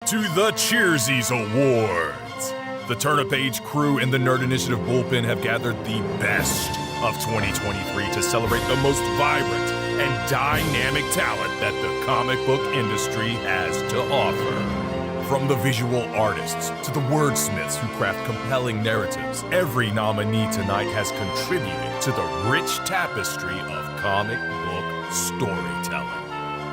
to the Cheersies Awards. The Turn-A-Page crew and the Nerd Initiative Bullpen have gathered the best of 2023 to celebrate the most vibrant and dynamic talent that the comic book industry has to offer. From the visual artists to the wordsmiths who craft compelling narratives, every nominee tonight has contributed to the rich tapestry of comic book storytelling.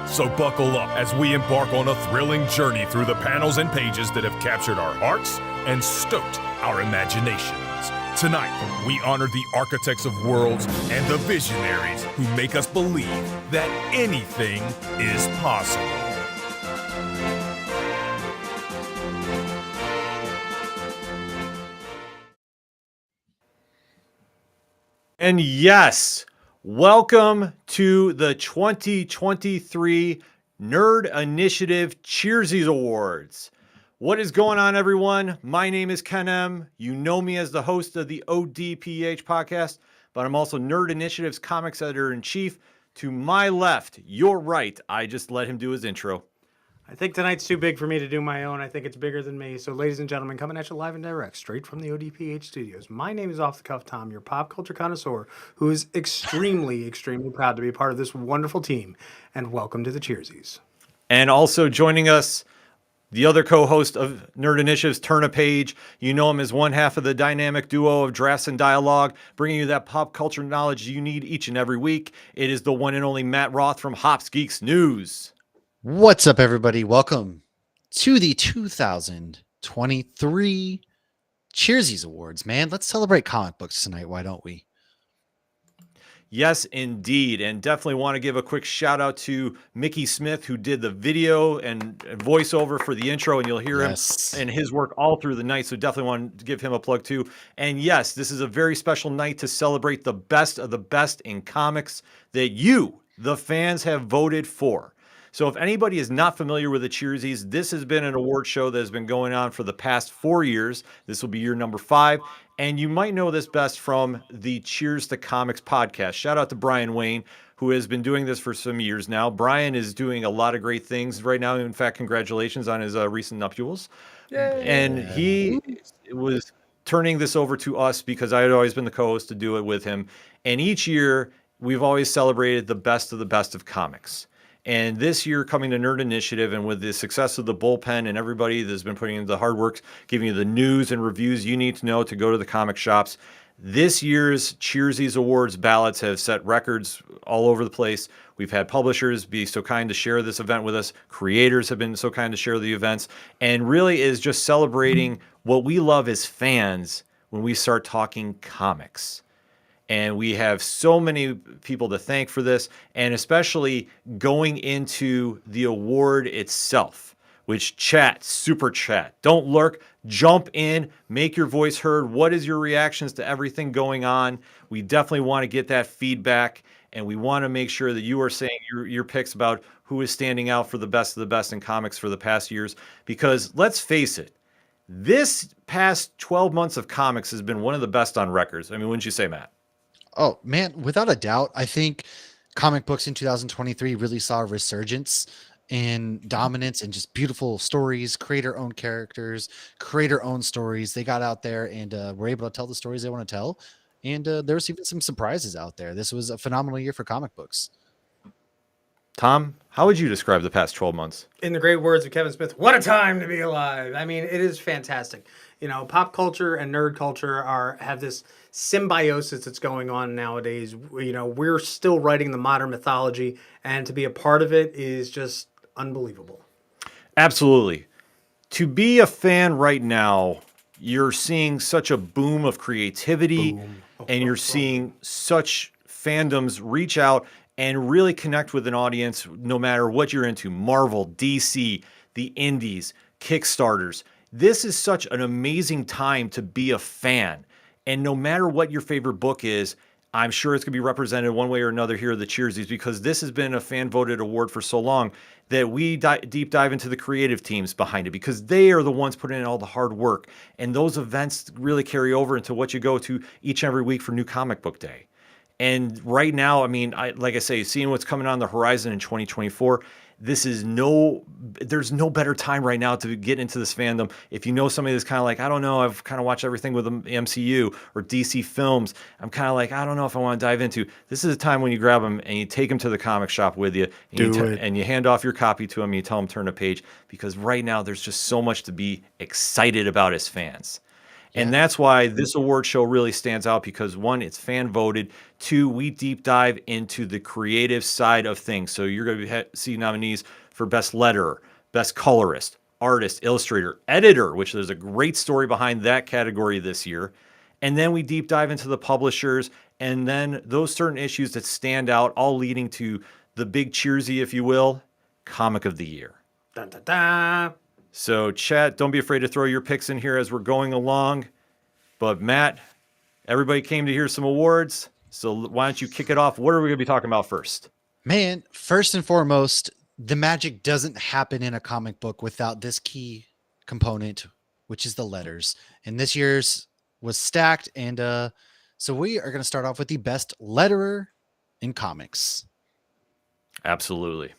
So buckle up as we embark on a thrilling journey through the panels and pages that have captured our hearts and stoked our imaginations. Tonight, we honor the architects of worlds and the visionaries who make us believe that anything is possible. And yes, welcome to the 2023 Nerd Initiative Cheersies Awards. What is going on, everyone? My name is Ken M. You know me as the host of the ODPH podcast, but I'm also Nerd Initiative's comics editor-in-chief. To my left, your right, I just let him do his intro. I think tonight's too big for me to do my own. I think it's bigger than me. So, ladies and gentlemen, coming at you live and direct, straight from the ODPH studios. My name is Off the Cuff Tom, your pop culture connoisseur, who is extremely proud to be a part of this wonderful team. And welcome to the Cheersies. And also joining us, the other co-host of Nerd Initiative's Turn-A-Page. You know him as one half of the dynamic duo of Drafts and Dialogue, bringing you that pop culture knowledge you need each and every week. It is the one and only Matt Roth from Hops Geeks News. What's up, everybody? Welcome to the 2023 Cheersies Awards, man. Let's celebrate comic books tonight. Why don't we? Yes, indeed. And definitely want to give a quick shout out to Mickey Smith, who did the video and voiceover for the intro, and you'll hear him and his work all through the night. So definitely want to give him a plug too. And yes, this is a very special night to celebrate the best of the best in comics that you, the fans, have voted for. So if anybody is not familiar with the Cheersies, this has been an award show that has been going on for the past 4 years. This will be year number 5. And you might know this best from the Cheers to Comics podcast. Shout out to Brian Wayne, who has been doing this for some years now. Brian is doing a lot of great things right now. In fact, congratulations on his recent nuptials. Yay. And he was turning this over to us because I had always been the co-host to do it with him. And each year, we've always celebrated the best of comics. And this year, coming to Nerd Initiative, and with the success of the Bullpen and everybody that's been putting in the hard work, giving you the news and reviews you need to know to go to the comic shops, this year's Cheersies Awards ballots have set records all over the place. We've had publishers be so kind to share this event with us. Creators have been so kind to share the events. And really is just celebrating what we love as fans when we start talking comics. And we have so many people to thank for this, and especially going into the award itself, which super chat. Don't lurk, jump in, make your voice heard. What is your reactions to everything going on? We definitely want to get that feedback, and we want to make sure that you are saying your picks about who is standing out for the best of the best in comics for the past years. Because let's face it, this past 12 months of comics has been one of the best on records. I mean, wouldn't you say, Matt? Oh, man, without a doubt, I think comic books in 2023 really saw a resurgence in dominance and just beautiful stories, creator-owned characters, creator-owned stories. They got out there and were able to tell the stories they want to tell. And there was even some surprises out there. This was a phenomenal year for comic books. Tom, how would you describe the past 12 months? In the great words of Kevin Smith, what a time to be alive. I mean, it is fantastic. You know, pop culture and nerd culture have this symbiosis that's going on nowadays. You know, we're still writing the modern mythology, and to be a part of it is just unbelievable. Absolutely. To be a fan right now, you're seeing such a boom of creativity, and you're seeing such fandoms reach out and really connect with an audience no matter what you're into. Marvel, DC, the indies, Kickstarters. This is such an amazing time to be a fan. And no matter what your favorite book is, I'm sure it's going to be represented one way or another here at the Cheersies, because this has been a fan-voted award for so long that we deep dive into the creative teams behind it, because they are the ones putting in all the hard work. And those events really carry over into what you go to each and every week for New Comic Book Day. And right now, I mean, like I say, seeing what's coming on the horizon in 2024, there's no better time right now to get into this fandom. If you know somebody that's kind of like, I don't know, I've kind of watched everything with the MCU or DC films, I'm kind of like, I don't know if I want to dive into. This is a time when you grab them and you take them to the comic shop with you, and you hand off your copy to them. And you tell them turn a page, because right now there's just so much to be excited about as fans. And that's why this award show really stands out, because one, it's fan voted. Two, we deep dive into the creative side of things. So you're going to see nominees for best letterer, best colorist, artist, illustrator, editor, which there's a great story behind that category this year. And then we deep dive into the publishers, and then those certain issues that stand out, all leading to the big Cheersy, if you will, comic of the year. Dun, dun, dun. So chat, don't be afraid to throw your picks in here as we're going along. But Matt, everybody came to hear some awards, so why don't you kick it off? What are we going to be talking about first? Man, first and foremost, the magic doesn't happen in a comic book without this key component, which is the letters. And this year's was stacked, and so we are going to start off with the best letterer in comics. Absolutely.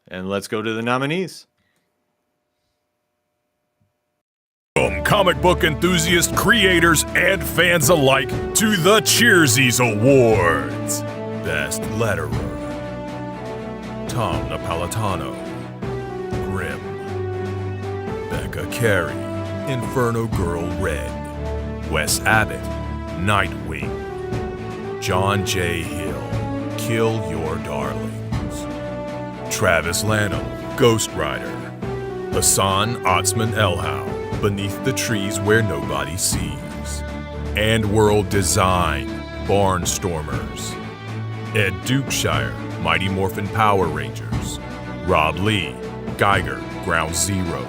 And let's go to the nominees. Comic book enthusiasts, creators, and fans alike to the Cheersies Awards. Best Letterer: Tom Napolitano, Grimm; Becca Carey, Inferno Girl Red; Wes Abbott, Nightwing; John J. Hill, Kill Your Darlings; Travis Lanham, Ghost Rider; Hassan Otzman Elhau, Beneath the Trees Where Nobody Sees; and World Design, Barnstormers; Ed Dukeshire, Mighty Morphin Power Rangers; Rob Lee, Geiger, Ground Zero;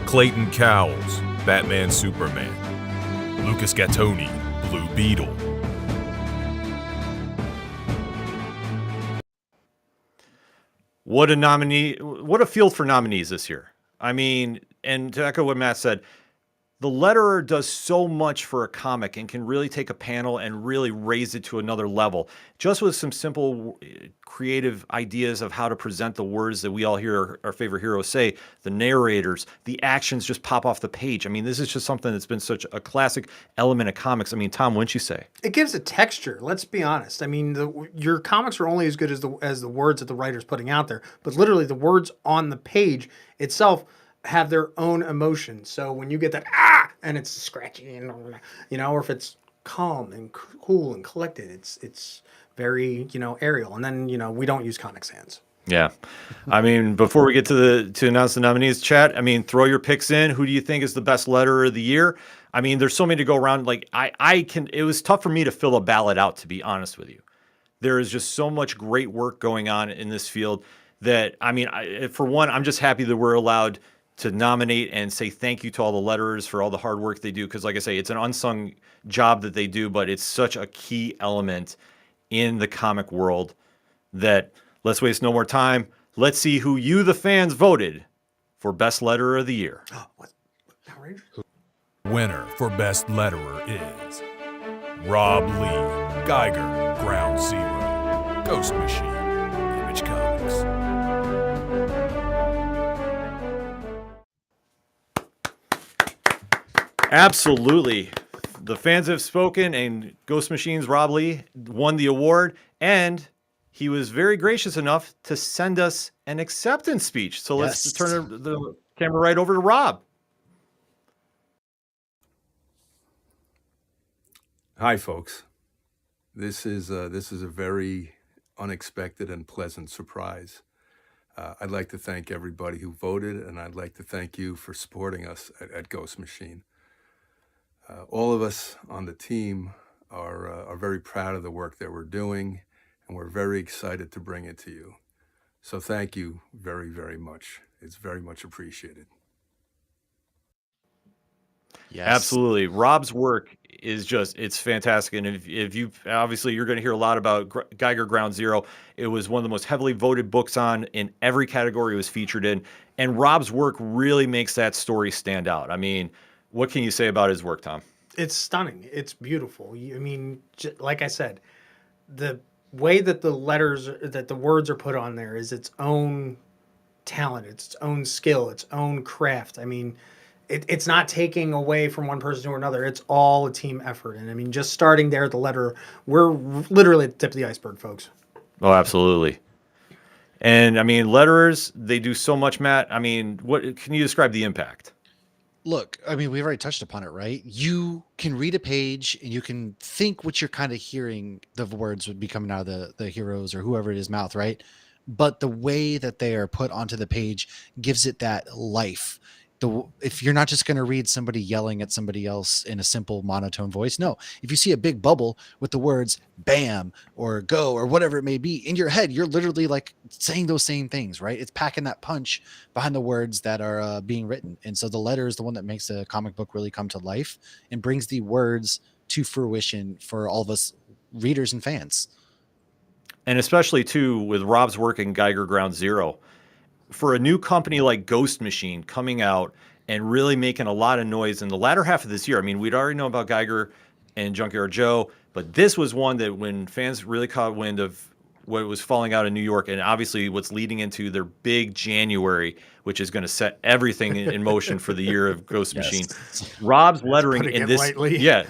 Clayton Cowles, Batman Superman; Lucas Gattoni, Blue Beetle. What a field for nominees this year. I mean, and to echo what Matt said, the letterer does so much for a comic and can really take a panel and really raise it to another level. Just with some simple creative ideas of how to present the words that we all hear our favorite heroes say, the narrators, the actions just pop off the page. I mean, this is just something that's been such a classic element of comics. I mean, Tom, wouldn't you say? It gives a texture. Let's be honest. I mean, your comics are only as good as the words that the writer's putting out there, but literally the words on the page itself have their own emotion. So when you get that and it's scratchy and or if it's calm and cool and collected, it's very aerial. And then we don't use Comic Sans. Yeah, I mean, before we get to announce the nominees, chat, I mean, throw your picks in. Who do you think is the best letterer of the year? I mean, there's so many to go around. Like it was tough for me to fill a ballot out, to be honest with you. There is just so much great work going on in this field that, I mean, for one, I'm just happy that we're allowed to nominate and say thank you to all the letterers for all the hard work they do. Because like I say, it's an unsung job that they do, but it's such a key element in the comic world that, let's waste no more time. Let's see who you, the fans, voted for Best Letterer of the Year. What? Outrageous? Winner for Best Letterer is Rob Lee, Geiger, Ground Zero, Ghost Machine, Image Comics. Absolutely. The fans have spoken, and Ghost Machine's Rob Lee won the award, and he was very gracious enough to send us an acceptance speech. So let's turn the camera right over to Rob. Hi, folks. This is a very unexpected and pleasant surprise. I'd like to thank everybody who voted, and I'd like to thank you for supporting us at Ghost Machine. All of us on the team are very proud of the work that we're doing, and we're very excited to bring it to you. So thank you very, very much. It's very much appreciated. Yes. Absolutely. Rob's work is it's fantastic. And if you obviously you're going to hear a lot about Geiger Ground Zero. It was one of the most heavily voted books on in every category it was featured in. And Rob's work really makes that story stand out. I mean, what can you say about his work, Tom? It's stunning. It's beautiful. I mean, like I said, the way that the words are put on there is its own talent, it's its own skill, its own craft. I mean, it's not taking away from one person to another. It's all a team effort. And I mean, just starting there at the letter, we're literally at the tip of the iceberg, folks. Oh, absolutely. And I mean, letterers, they do so much, Matt. I mean, what can you describe the impact? Look, I mean, we've already touched upon it, right? You can read a page and you can think what you're kind of hearing the words would be coming out of the heroes or whoever it is mouth, right? But the way that they are put onto the page gives it that life. If you're not just going to read somebody yelling at somebody else in a simple monotone voice, no. If you see a big bubble with the words "bam" or "go" or whatever it may be in your head, you're literally like saying those same things, right? It's packing that punch behind the words that are being written, and so the letter is the one that makes a comic book really come to life and brings the words to fruition for all of us readers and fans. And especially too with Rob's work in Geiger Ground Zero, for a new company like Ghost Machine coming out and really making a lot of noise in the latter half of this year. I mean, we'd already known about Geiger and Junkyard Joe, but this was one that when fans really caught wind of what was falling out in New York, and obviously what's leading into their big January, which is going to set everything in motion for the year of Ghost Machine. Rob's lettering in this,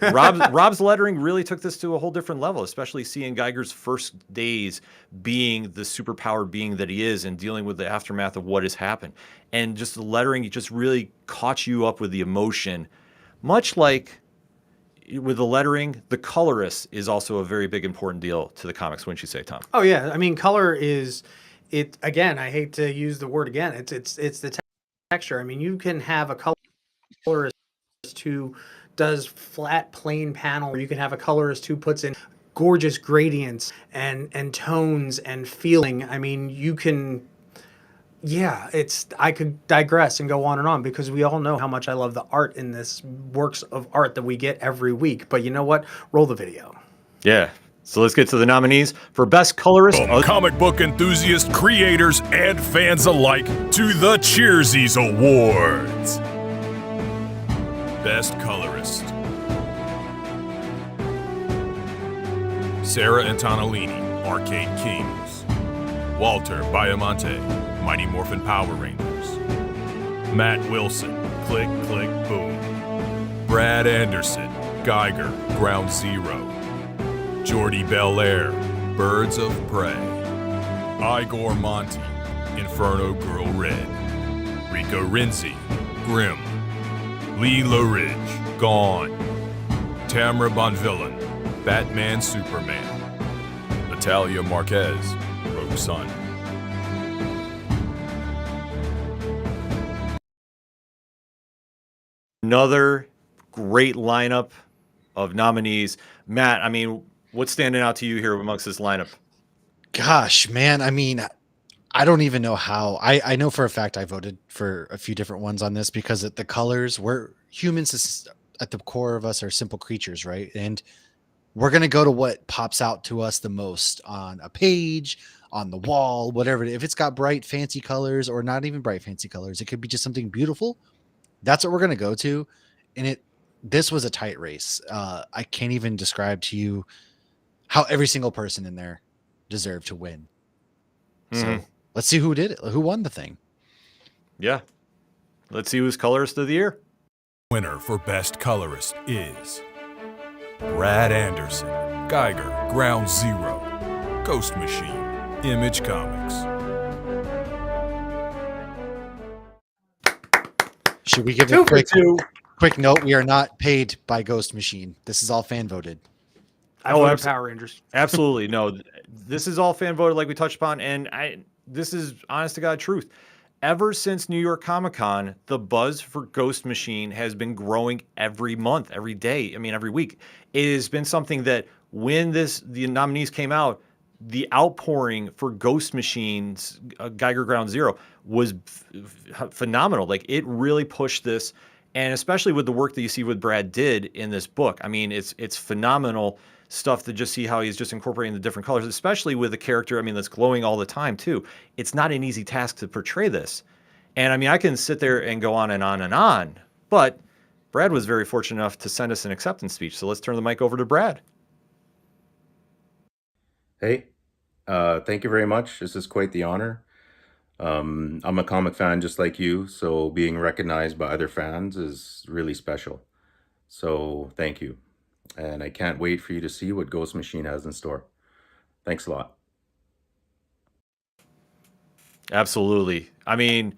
Rob's lettering really took this to a whole different level, especially seeing Geiger's first days being the superpowered being that he is and dealing with the aftermath of what has happened. And just the lettering just really caught you up with the emotion, much like with the lettering, the colorist is also a very big important deal to the comics, wouldn't you say, Tom? Oh yeah, I mean, color is it again. I hate to use the word again. It's the texture. I mean, you can have a colorist who does flat, plain panel, or you can have a colorist who puts in gorgeous gradients and tones and feeling. I mean, you can. Yeah, I could digress and go on because we all know how much I love the art in this works of art that we get every week. But you know what? Roll the video. Yeah. So let's get to the nominees for Best Colorist. From comic book enthusiasts, creators, and fans alike to the Cheersies Awards. Best Colorist: Sarah Antonellini, Arcade Kings. Walter Baiamonte, Mighty Morphin Power Rangers. Matt Wilson, Click, Click, Boom. Brad Anderson, Geiger, Ground Zero. Jordy Belair, Birds of Prey. Igor Monti, Inferno Girl Red. Rico Renzi, Grimm. Lee LaRidge, Gone. Tamara Bonvillain, Batman Superman. Natalia Marquez, Rogue Sun. Another great lineup of nominees. Matt, I mean, what's standing out to you here amongst this lineup? Gosh, man. I mean, I don't even know how. I know for a fact I voted for a few different ones on this because the colors, we're humans at the core of us are simple creatures, right? And we're going to go to what pops out to us the most on a page, on the wall, whatever. If it's got bright, fancy colors or not even bright, fancy colors, it could be just something beautiful. That's what we're going to go to. And this was a tight race. I can't even describe to you how every single person in there deserved to win. So let's see who did it. Who won the thing? Yeah. Let's see who's colorist of the year. Winner for Best Colorist is Brad Anderson, Geiger, Ground Zero. Ghost Machine, Image Comics. Should we give Two a for two. quick note? We are not paid by Ghost Machine. This is all fan voted. I voted Power Rangers. Absolutely. No, this is all fan voted like we touched upon. And this is honest to God truth. Ever since New York Comic Con, the buzz for Ghost Machine has been growing every month, every day. I mean, every week. It has been something that when the nominees came out, the outpouring for Ghost Machine's Geiger Ground Zero was phenomenal. Like, it really pushed this, and especially with the work that you see what Brad did in this book. I mean, it's phenomenal stuff to just see how he's just incorporating the different colors, especially with a character, I mean, that's glowing all the time too. It's not an easy task to portray this. And I mean, I can sit there and go on and on and on, but Brad was very fortunate enough to send us an acceptance speech. So let's turn the mic over to Brad. Hey, thank you very much. This is quite the honor. I'm a comic fan just like you, so being recognized by other fans is really special. So thank you. And I can't wait for you to see what Ghost Machine has in store. Thanks a lot. Absolutely. I mean,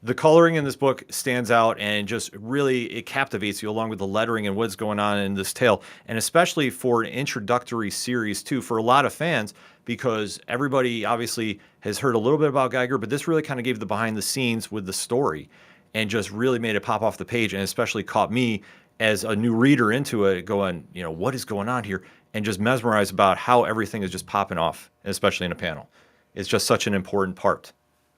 the coloring in this book stands out and just really it captivates you along with the lettering and what's going on in this tale, and especially for an introductory series too for a lot of fans, because everybody obviously has heard a little bit about Geiger, but this really kind of gave the behind the scenes with the story and just really made it pop off the page, and especially caught me as a new reader into it going, what is going on here, and just mesmerized about how everything is just popping off, especially in a panel. It's just such an important part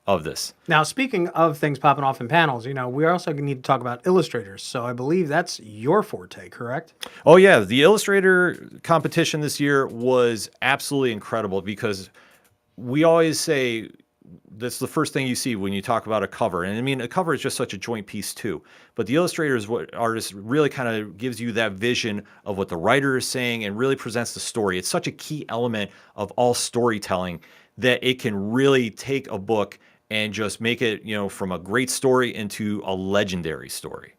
of this. Now, speaking of things popping off in panels, we also need to talk about illustrators. So I believe that's your forte, correct? Oh yeah, the illustrator competition this year was absolutely incredible, because we always say that's the first thing you see when you talk about a cover. And I mean, a cover is just such a joint piece too. But the illustrator is what artist really kind of gives you that vision of what the writer is saying and really presents the story. It's such a key element of all storytelling that it can really take a book and just make it, from a great story into a legendary story.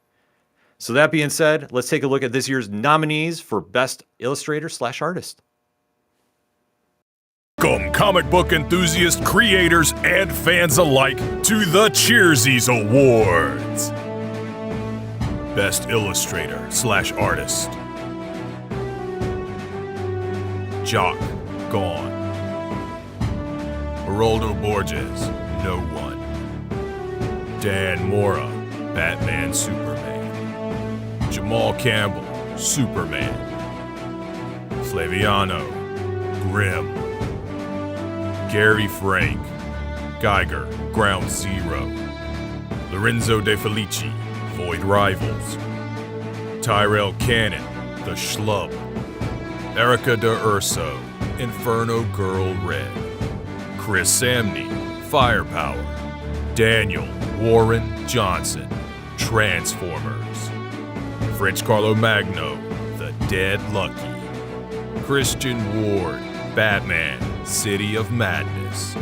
So that being said, let's take a look at this year's nominees for Best Illustrator/Artist. Welcome, comic book enthusiasts, creators, and fans alike, to the Cheersies Awards. Best Illustrator/Artist. Jock, gone. Geraldo Borges, no one. Dan Mora, Batman Superman. Jamal Campbell, Superman. Flaviano, Grimm. Gary Frank, Geiger, Ground Zero. Lorenzo De Felici, Void Rivals. Tyrell Cannon, The Schlub. Erica De Urso, Inferno Girl Red. Chris Samney, Firepower. Daniel Warren Johnson, Transformers. French Carlo Magno, The Dead Lucky. Christian Ward, Batman, City of Madness.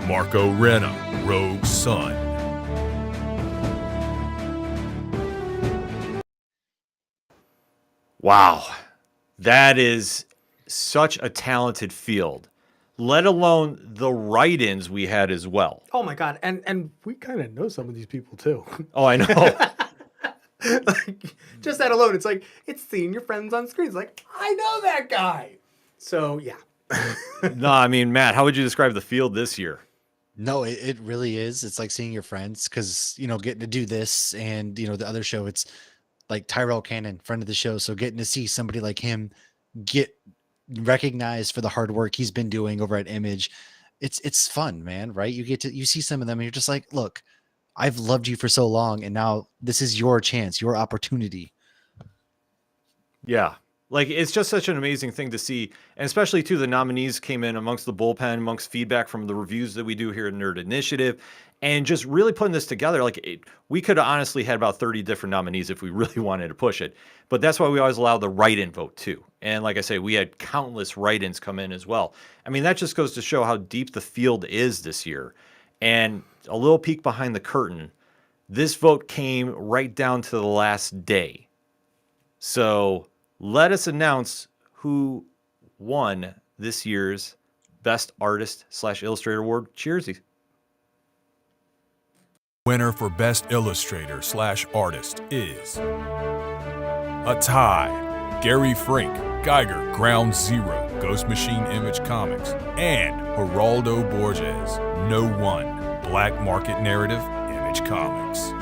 Marco Renna, Rogue Sun. Wow, that is such a talented field, let alone the write-ins we had as well. Oh my God. And we kind of know some of these people too. Oh, I know. Like, just that alone, it's like, it's seeing your friends on screen. It's like, I know that guy. So yeah. No, I mean, Matt, how would you describe the field this year? No, it really is. It's like seeing your friends, because getting to do this and the other show, it's like Tyrell Cannon, friend of the show. So getting to see somebody like him get recognized for the hard work he's been doing over at Image, it's fun, man. Right? You see some of them and you're just like, look, I've loved you for so long, and now this is your chance, your opportunity. Yeah. Like, it's just such an amazing thing to see. And especially, too, the nominees came in amongst the bullpen, amongst feedback from the reviews that we do here at Nerd Initiative, and just really putting this together. Like, we could have honestly had about 30 different nominees if we really wanted to push it. But that's why we always allow the write-in vote, too. And like I say, we had countless write-ins come in as well. I mean, that just goes to show how deep the field is this year. And a little peek behind the curtain, this vote came right down to the last day. So let us announce who won this year's Best Artist/Illustrator Award. Cheersies. Winner for Best Illustrator/Artist is a tie. Gary Frank, Geiger, Ground Zero, Ghost Machine Image Comics, and Geraldo Borges, No One, Black Market Narrative, Image Comics.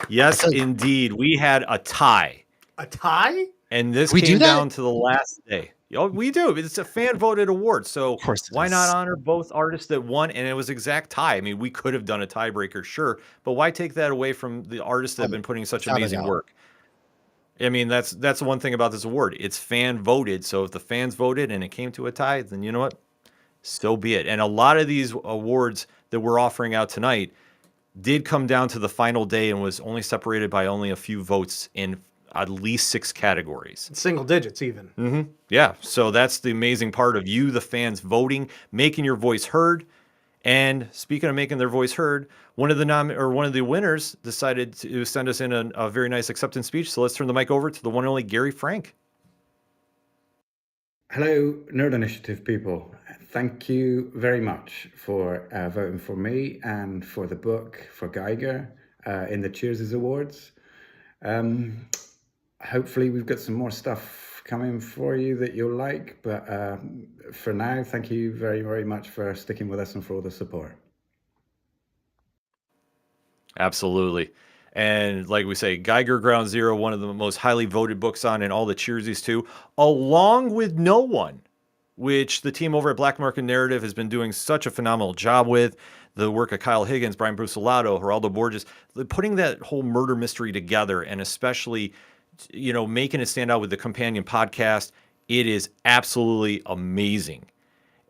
Yes, indeed. We had a tie. A tie? And this We do came that? down to the last day. Oh, we do. It's a fan voted award. So Of course it why is. not honor both artists that won? And it was exact tie. I mean, we could have done a tiebreaker, sure, but why take that away from the artists that have been putting such Without a amazing doubt. work? I mean, that's the one thing about this award. It's fan voted. So if the fans voted and it came to a tie, then you know what? So be it. And a lot of these awards that we're offering out tonight did come down to the final day and was only separated by only a few votes in at least 6 categories. Single digits even. Yeah. So that's the amazing part of you, the fans, voting, making your voice heard. And speaking of making their voice heard, one of the winners decided to send us in a very nice acceptance speech. So let's turn the mic over to the one and only Gary Frank. Hello, Nerd Initiative people. Thank you very much for voting for me and for the book for Geiger in the Cheersies Awards. Hopefully we've got some more stuff coming for you that you'll like, but for now, thank you very, very much for sticking with us and for all the support. Absolutely. And like we say, Geiger Ground Zero, one of the most highly voted books on in all the Cheersies too, along with No One, which the team over at Black Market Narrative has been doing such a phenomenal job with. The work of Kyle Higgins, Brian Brusolato, Geraldo Borges, putting that whole murder mystery together, and especially, making it stand out with the companion podcast. It is absolutely amazing.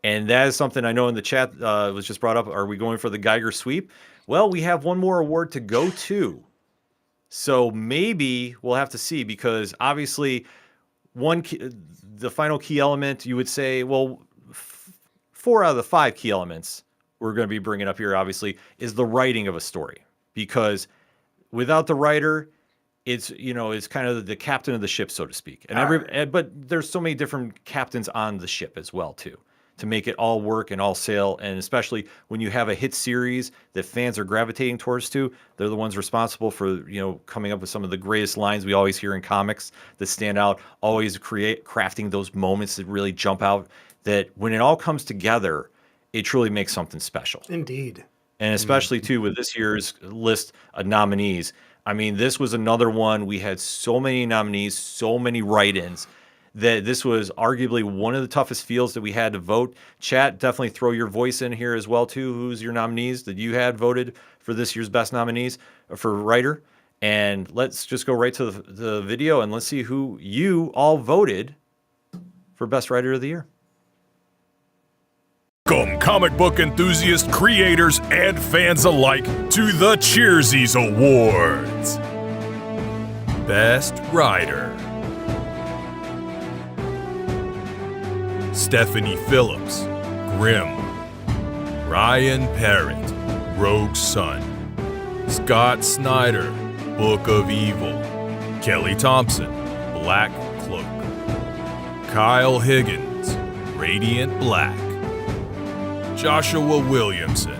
And that is something I know in the chat was just brought up. Are we going for the Geiger sweep? Well, we have one more award to go to. So maybe we'll have to see, because obviously the final key element, you would say, well, 4 out of the 5 key elements we're going to be bringing up here, obviously, is the writing of a story. Because without the writer, it's kind of the captain of the ship, so to speak. But there's so many different captains on the ship as well, too, to make it all work and all sail. And especially when you have a hit series that fans are gravitating towards too, they're the ones responsible for, coming up with some of the greatest lines we always hear in comics that stand out, always crafting those moments that really jump out, that when it all comes together, it truly makes something special. Indeed. And especially too with this year's list of nominees. I mean, this was another one. We had so many nominees, so many write-ins, that this was arguably one of the toughest fields that we had to vote. Chat, definitely throw your voice in here as well too. Who's your nominees that you had voted for this year's best nominees for writer? And let's just go right to the video and let's see who you all voted for best writer of the year. Welcome, comic book enthusiasts, creators, and fans alike, to the Cheersies Awards. Best Writer: Stephanie Phillips, Grimm. Ryan Parrott, Rogue Sun. Scott Snyder, Book of Evil. Kelly Thompson, Black Cloak. Kyle Higgins, Radiant Black. Joshua Williamson,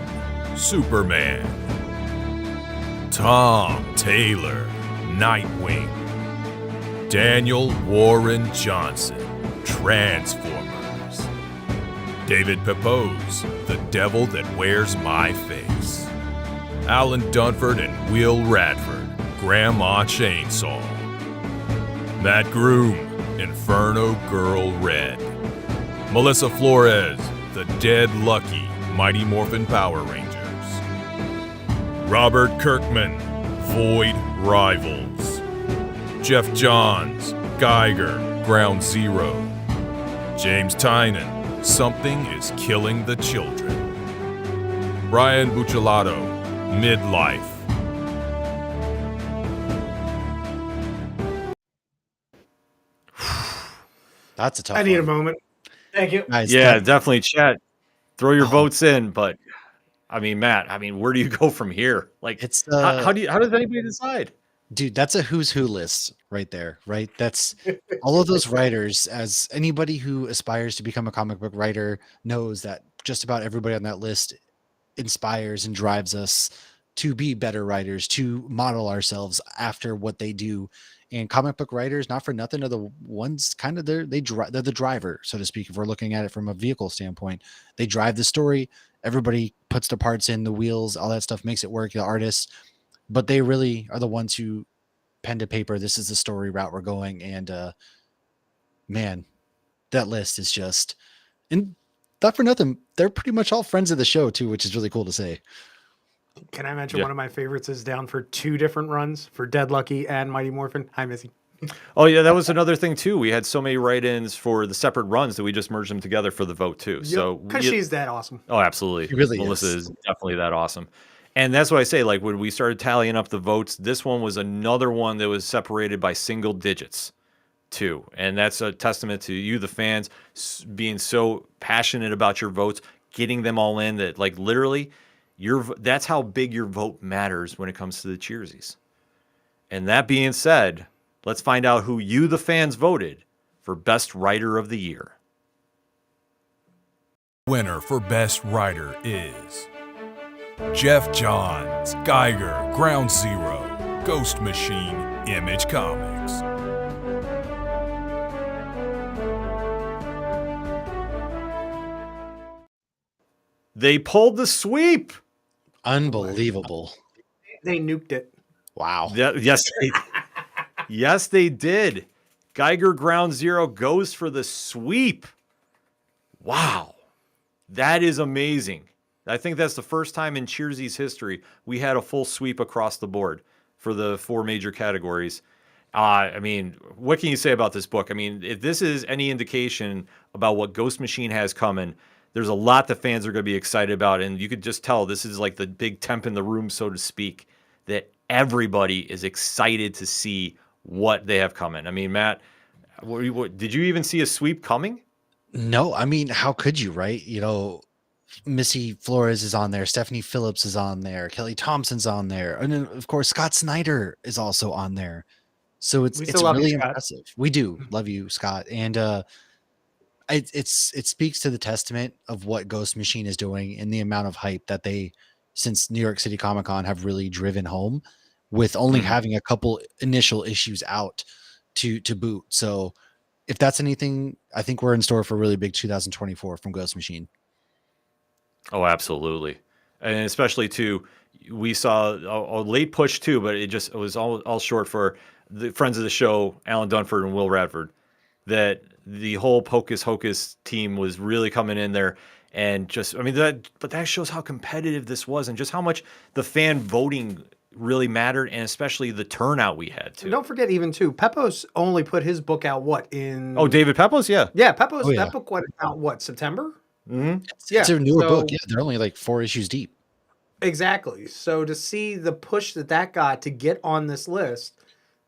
Superman. Tom Taylor, Nightwing. Daniel Warren Johnson, Transformers. David Pepose, The Devil That Wears My Face. Alan Dunford and Will Radford, Grandma Chainsaw. Matt Groom, Inferno Girl Red. Melissa Flores, The Dead Lucky, Mighty Morphin Power Rangers. Robert Kirkman, Void Rivals. Jeff Johns, Geiger, Ground Zero. James Tynan, Something is Killing the Children. Brian Buccellato, Midlife. That's a tough I need a one. moment. Thank you. Guys, Yeah, that- definitely chat. Throw your votes in, but I mean, Matt, where do you go from here? Like, it's how does anybody decide? dude, that's a who's who list right there, right? That's all of those writers. As anybody who aspires to become a comic book writer knows, that just about everybody on that list inspires and drives us to be better writers, to model ourselves after what they do. And comic book writers, not for nothing, are the ones kind of they're the driver, so to speak. If we're looking at it from a vehicle standpoint, they drive the story. Everybody puts their parts in, the wheels, all that stuff makes it work. The artists, but they really are the ones who pen to paper. This is the story route we're going. And man, that list is just, and not for nothing, they're pretty much all friends of the show too, which is really cool to say. Can I mention Yeah. one of my favorites is down for 2 different runs for Dead Lucky and Mighty Morphin? Hi, Missy. Oh yeah, that was another thing too. We had so many write-ins for the separate runs that we just merged them together for the vote too. So Because she's that awesome. oh, absolutely. She really Melissa is. is definitely that awesome. And that's what I say, like when we started tallying up the votes, this one was another one that was separated by single digits too. And that's a testament to you, the fans, being so passionate about your votes, getting them all in, that like literally that's how big your vote matters when it comes to the Cheersies. And that being said, let's find out who you, the fans, voted for Best Writer of the Year. Winner for Best Writer is Jeff Johns, Geiger, Ground Zero, Ghost Machine, Image Comics. They pulled the sweep. Unbelievable. They nuked it. Wow. Yes, they did. Geiger Ground Zero goes for the sweep. Wow. That is amazing. I think that's the first time in Cheersies history we had a full sweep across the board for the 4 major categories. I mean, what can you say about this book? I mean, if this is any indication about what Ghost Machine has coming, there's a lot that fans are going to be excited about. And you could just tell this is like the big temp in the room, so to speak, that everybody is excited to see what they have coming. I mean, Matt, did you even see a sweep coming? No, I mean, how could you, right? You know, Missy Flores is on there, Stephanie Phillips is on there, Kelly Thompson's on there, and then of course Scott Snyder is also on there. So it's really impressive. We do love you, Scott, and it speaks to the testament of what Ghost Machine is doing and the amount of hype that they, since New York City Comic Con, have really driven home, with only having a couple initial issues out to boot. So if that's anything, I think we're in store for a really big 2024 from Ghost Machine. Oh, absolutely. And especially too, we saw a late push too, but it was all short for the friends of the show, Alan Dunford and Will Radford, that the whole Pocus Hocus team was really coming in there. And just, I mean, that shows how competitive this was and just how much the fan voting really mattered, and especially the turnout we had too. And don't forget, even too, Pepos only put his book out in David Pepos, yeah, Pepos. That book went out September. Mm-hmm. It's a newer book. Yeah, they're only like 4 issues deep. Exactly. So to see the push that got to get on this list,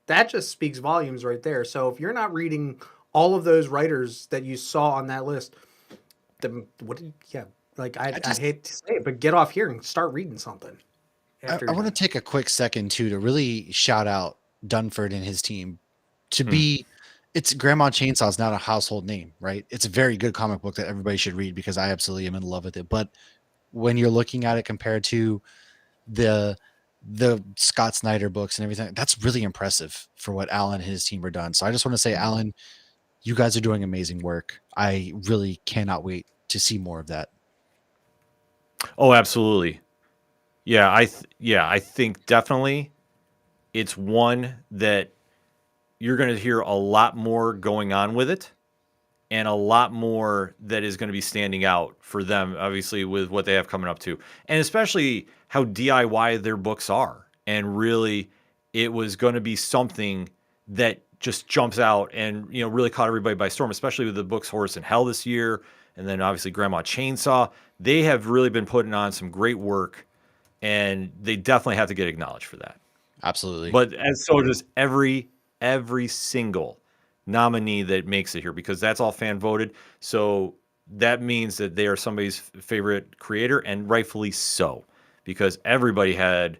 that just speaks volumes right there. So if you're not reading all of those writers that you saw on that list, then I hate to say it, but get off here and start reading something. I want to take a quick second too to really shout out Dunford and his team. To be, it's Grandma Chainsaw is not a household name, right? It's a very good comic book that everybody should read because I absolutely am in love with it. But when you're looking at it compared to the Scott Snyder books and everything, that's really impressive for what Alan and his team are done. So I just want to say, Alan, you guys are doing amazing work. I really cannot wait to see more of that. Oh, absolutely. Yeah, I think definitely it's one that you're going to hear a lot more going on with it, and a lot more that is going to be standing out for them, obviously, with what they have coming up too. And especially how DIY their books are. And really, it was going to be something that just jumps out and, really caught everybody by storm, especially with the books Horse and Hell this year. And then obviously Grandma Chainsaw. They have really been putting on some great work, and they definitely have to get acknowledged for that. Absolutely. But as so does every single nominee that makes it here, because that's all fan voted. So that means that they are somebody's favorite creator, and rightfully so, because everybody had,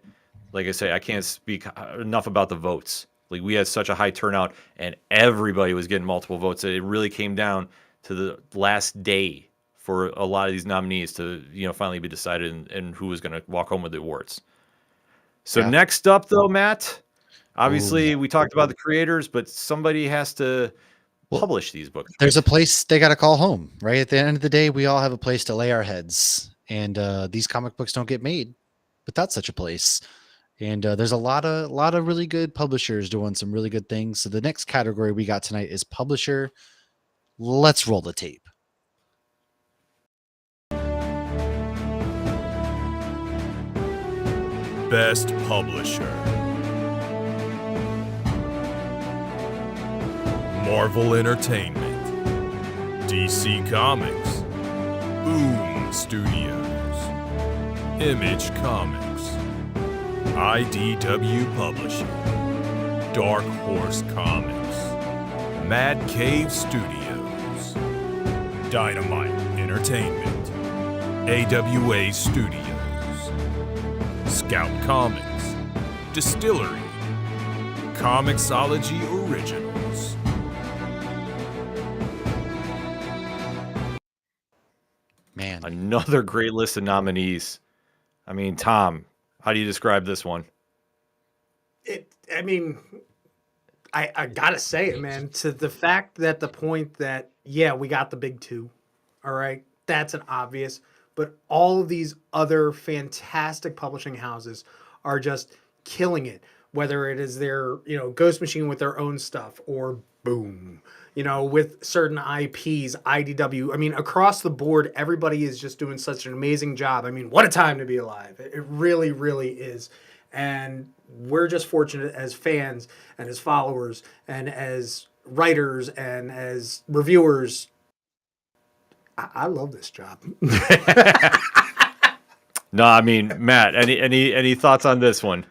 like I say, I can't speak enough about the votes. Like, we had such a high turnout, and everybody was getting multiple votes that it really came down to the last day for a lot of these nominees to, finally be decided and who was going to walk home with the awards. So next up, though, Matt, obviously we talked about the creators, but somebody has to publish these books. There's a place they got to call home, right? At the end of the day, we all have a place to lay our heads, and these comic books don't get made without such a place. And there's a lot of really good publishers doing some really good things. So the next category we got tonight is publisher. Let's roll the tape. Best Publisher. Marvel Entertainment, DC Comics, Boom Studios, Image Comics, IDW Publishing, Dark Horse Comics, Mad Cave Studios, Dynamite Entertainment, AWA Studios, Scout Comics, Distillery, Comixology Originals. Man, Another great list of nominees. I mean, Tom, how do you describe this one? I mean, I gotta say it, man. To the fact that the point that, yeah, we got the big two, all right, that's an obvious. But all of these other fantastic publishing houses are just killing it. Whether it is their, Ghost Machine with their own stuff, or Boom, with certain IPs, IDW. I mean, across the board, everybody is just doing such an amazing job. I mean, what a time to be alive. It really, really is. And we're just fortunate as fans and as followers and as writers and as reviewers. I love this job. No, I mean, Matt, any thoughts on this one?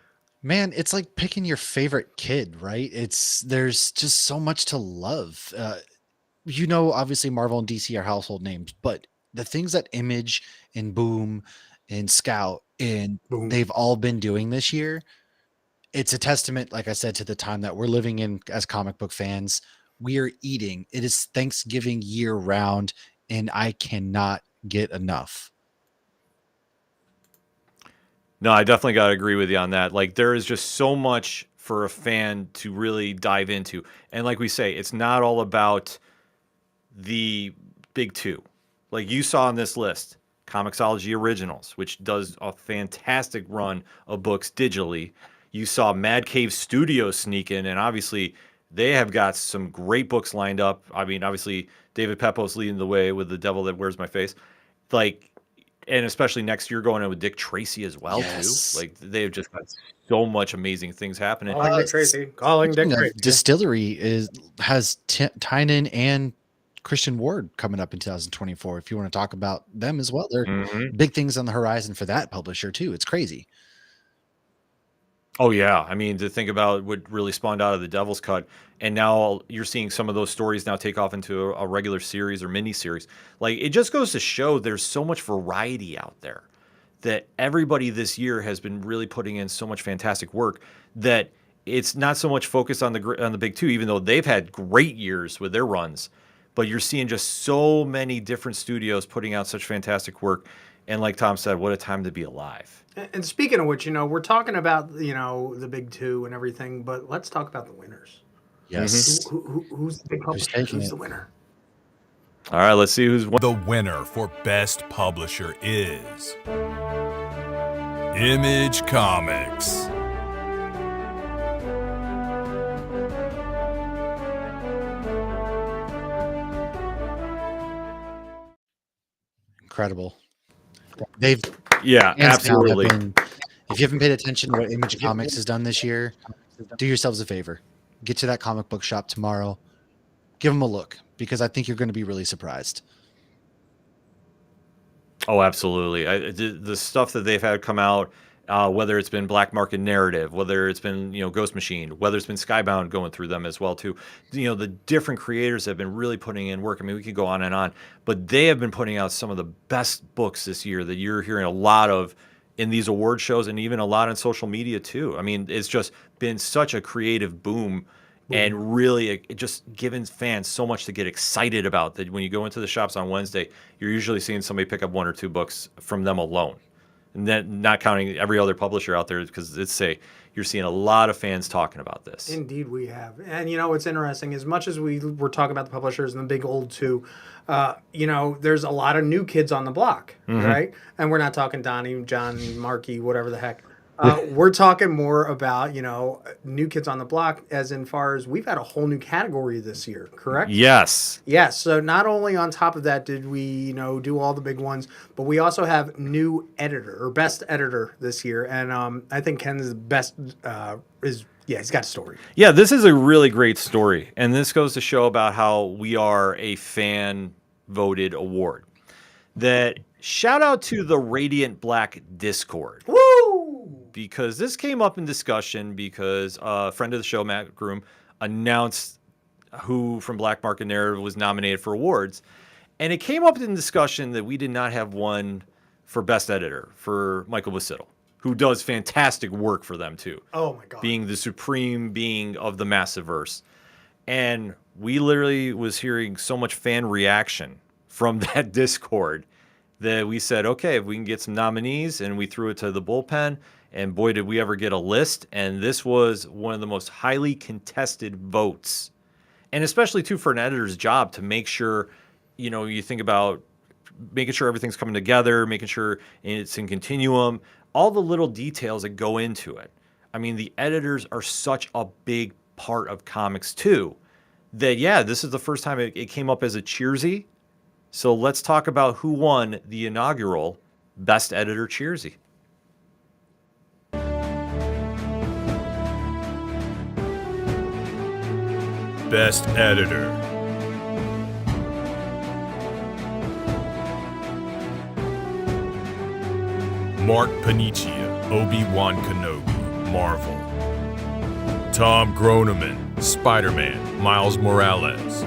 man, it's like picking your favorite kid, right? There's just so much to love. Obviously Marvel and DC are household names, but the things that Image and Boom and Scout and Boom. they've all been doing this year, it's a testament, like I said, to the time that we're living in as comic book fans. We are eating. It is Thanksgiving year round, and I cannot get enough. No, I definitely got to agree with you on that. Like, there is just so much for a fan to really dive into. And like we say, it's not all about the big two. Like you saw on this list, Comixology Originals, which does a fantastic run of books digitally. You saw Mad Cave Studios sneak in, and obviously they have got some great books lined up. I mean, obviously David Pepos leading the way with The Devil That Wears My Face. Like, and especially next year going in with Dick Tracy as well, Yes. too. Like, they've just got so much amazing things happening. Calling Dick Tracy. Calling Dick Speaking of, Tracy. Distillery has Tynan and Christian Ward coming up in 2024. If you want to talk about them as well, there are big things on the horizon for that publisher too. It's crazy. Oh yeah, I mean, to think about what really spawned out of the Devil's Cut, and now you're seeing some of those stories now take off into a regular series or mini series. Like, it just goes to show there's so much variety out there that everybody this year has been really putting in so much fantastic work that it's not so much focused on the big two, even though they've had great years with their runs. But you're seeing just so many different studios putting out such fantastic work. And like Tom said, what a time to be alive. And speaking of which, we're talking about, the big two and everything, but let's talk about the winners. Yes. Who's the big publisher? Who's the winner? All right, let's see who's won. The winner for Best Publisher is Image Comics. Incredible. They've Yeah, hands down have absolutely. if you haven't paid attention to what Image Comics has done this year, do yourselves a favor. Get to that comic book shop tomorrow. Give them a look, because I think you're going to be really surprised. Oh, absolutely. The stuff that they've had come out, whether it's been Black Market Narrative, whether it's been, Ghost Machine, whether it's been Skybound going through them as well too. The different creators have been really putting in work. I mean, we could go on and on, but they have been putting out some of the best books this year that you're hearing a lot of in these award shows, and even a lot on social media too. I mean, it's just been such a creative boom. And really, it just giving fans so much to get excited about, that when you go into the shops on Wednesday, you're usually seeing somebody pick up 1 or 2 books from them alone. And then not counting every other publisher out there, because you're seeing a lot of fans talking about this. Indeed, we have. And what's interesting, as much as we're talking about the publishers and the big old two, there's a lot of new kids on the block, right? And we're not talking Donnie, John, Markey, whatever the heck. We're talking more about, new kids on the block, as in far as we've had a whole new category this year, correct? Yes. Yes. So not only on top of that did we, do all the big ones, but we also have new editor or best editor this year. And I think Ken's best he's got a story. Yeah, this is a really great story. And this goes to show about how we are a fan-voted award. That shout out to the Radiant Black Discord. Woo! because this came up in discussion because a friend of the show, Matt Groom, announced who from Black Market Narrative was nominated for awards. And it came up in discussion that we did not have one for Best Editor for Michael Bassittle, who does fantastic work for them too. Oh my God. Being the supreme being of the Massiverse. And we literally was hearing so much fan reaction from that Discord that we said, okay, if we can get some nominees, and we threw it to the bullpen, and boy, did we ever get a list. And this was one of the most highly contested votes. And especially too for an editor's job to make sure, you know, you think about making sure everything's coming together, making sure it's in continuum, all the little details that go into it. I mean, the editors are such a big part of comics too, that yeah, this is the first time it came up as a Cheersy. So let's talk about who won the inaugural Best Editor Cheersy. Best Editor. Mark Paniccia, Obi-Wan Kenobi, Marvel. Tom Groneman, Spider-Man, Miles Morales.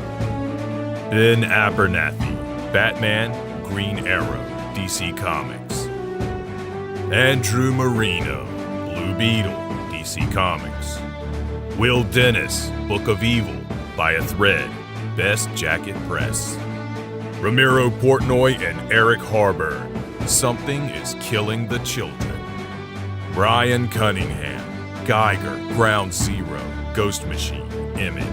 Ben Abernathy, Batman, Green Arrow, DC Comics. Andrew Marino, Blue Beetle, DC Comics. Will Dennis, Book of Evil, By a Thread, Best Jacket Press. Ramiro Portnoy and Eric Harburn, Something is Killing the Children. Brian Cunningham, Geiger, Ground Zero, Ghost Machine, Image.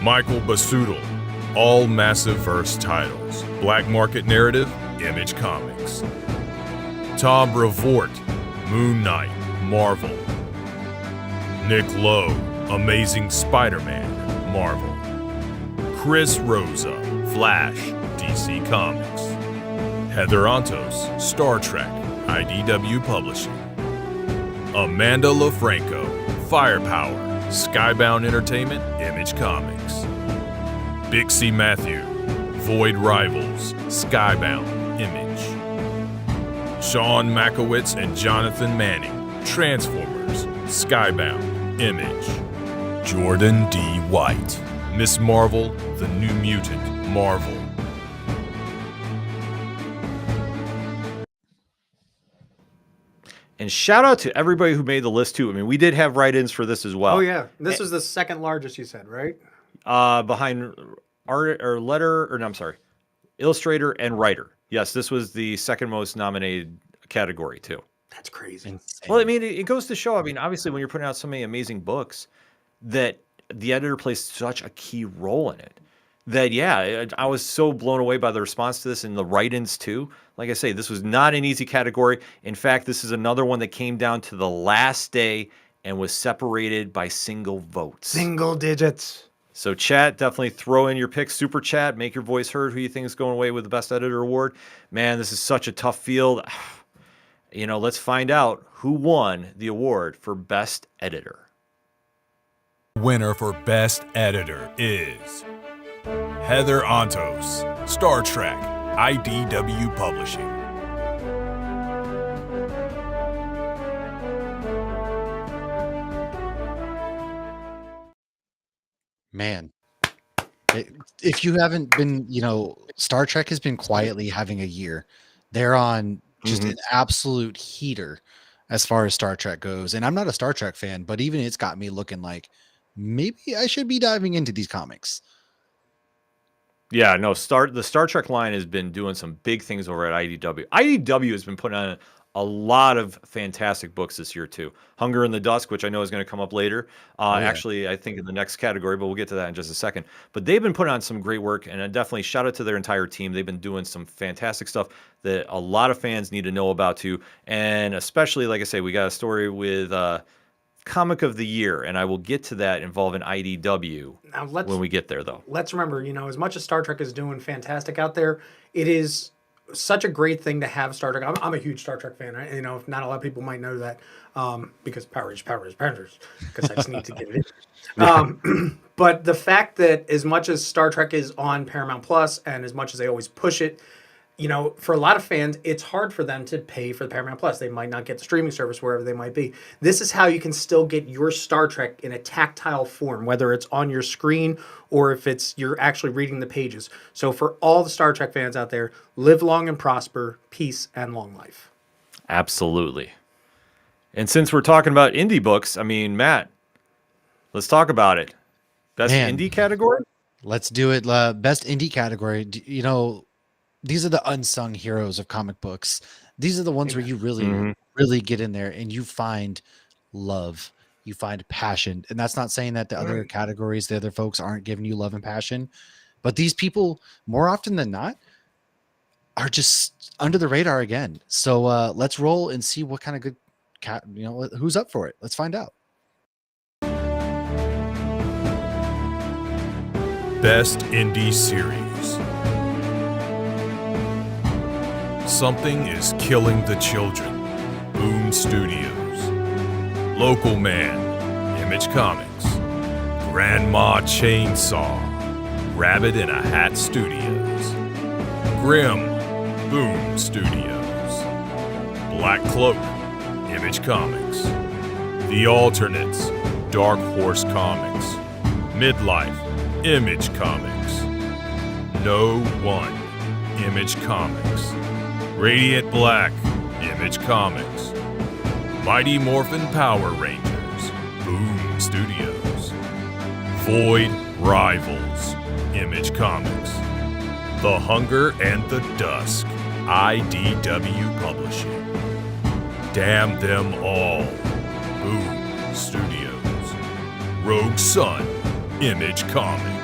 Michael Bassittle, all Massiverse titles, Black Market Narrative, Image Comics. Tom Brevoort, Moon Knight, Marvel. Nick Lowe, Amazing Spider-Man, Marvel. Chris Rosa, Flash, DC Comics. Heather Antos, Star Trek, IDW Publishing. Amanda LaFranco, Firepower, Skybound Entertainment, Image Comics. Bixie Matthew, Void Rivals, Skybound, Image. Sean Makowitz and Jonathan Manning, Transformers, Skybound, Image. Jordan D. White, Miss Marvel, The New Mutant, Marvel. And shout out to everybody who made the list too. I mean, we did have write-ins for this as well. Oh yeah, this was the second largest, you said, right? Behind art or letter, or no, I'm sorry, illustrator and writer. Yes, this was the second most nominated category too. That's crazy. Insane. Well, I mean, it goes to show. I mean, obviously, when you're putting out so many amazing books, that the editor plays such a key role in it. That yeah, I was so blown away by the response to this and the write-ins too. Like I say, this was not an easy category. In fact, this is another one that came down to the last day and was separated by single votes. Single digits. So chat, definitely throw in your picks. Super chat, make your voice heard. Who you think is going away with the Best Editor Award? Man, this is such a tough field. You know, let's find out who won the award for Best Editor. Winner for Best Editor is Heather Antos, Star Trek, IDW Publishing. Man, if you haven't been, you know, Star Trek has been quietly having a year. They're on just an absolute heater as far as Star Trek goes. And I'm not a Star Trek fan, but even it's got me looking like maybe I should be diving into these comics. Yeah, no, the Star Trek line has been doing some big things over at IDW. IDW has been putting on a lot of fantastic books this year too. Hunger in the Dusk, which I know is going to come up later. Actually, I think in the next category, but we'll get to that in just a second. But they've been putting on some great work, and I definitely shout out to their entire team. They've been doing some fantastic stuff that a lot of fans need to know about too. And especially, like I say, we got a story with Comic of the Year, and I will get to that involving IDW when we get there, though. Let's remember, you know, as much as Star Trek is doing fantastic out there, it is such a great thing to have Star Trek. I'm a huge Star Trek fan. You know, not a lot of people might know that because power is, because I just need to get it in. But the fact that as much as Star Trek is on Paramount Plus and as much as they always push it, you know, for a lot of fans, it's hard for them to pay for the Paramount Plus. They might not get the streaming service wherever they might be. This is how you can still get your Star Trek in a tactile form, whether it's on your screen or if it's you're actually reading the pages. So for all the Star Trek fans out there, live long and prosper, peace and long life. Absolutely. And since we're talking about indie books, I mean, Matt, let's talk about it. Best Man. indie category? Let's do it. Best indie category. You know, these are the unsung heroes of comic books. These are the ones where you really get in there and you find love, you find passion. And that's not saying that the other categories, the other folks aren't giving you love and passion, but these people, more often than not, are just under the radar again. So let's roll and see what kind of good who's up for it. Let's find out. Best Indie Series. Something is Killing the Children. Boom Studios. Local Man. Image Comics. Grandma Chainsaw. Rabbit in a Hat Studios. Grimm. Boom Studios. Black Cloak. Image Comics. The Alternates. Dark Horse Comics. Midlife. Image Comics. No One. Image Comics. Radiant Black. Image Comics. Mighty Morphin Power Rangers. Boom Studios. Void Rivals. Image Comics. The Hunger and the Dusk. IDW Publishing. Damn Them All. Boom Studios. Rogue Sun. Image Comics.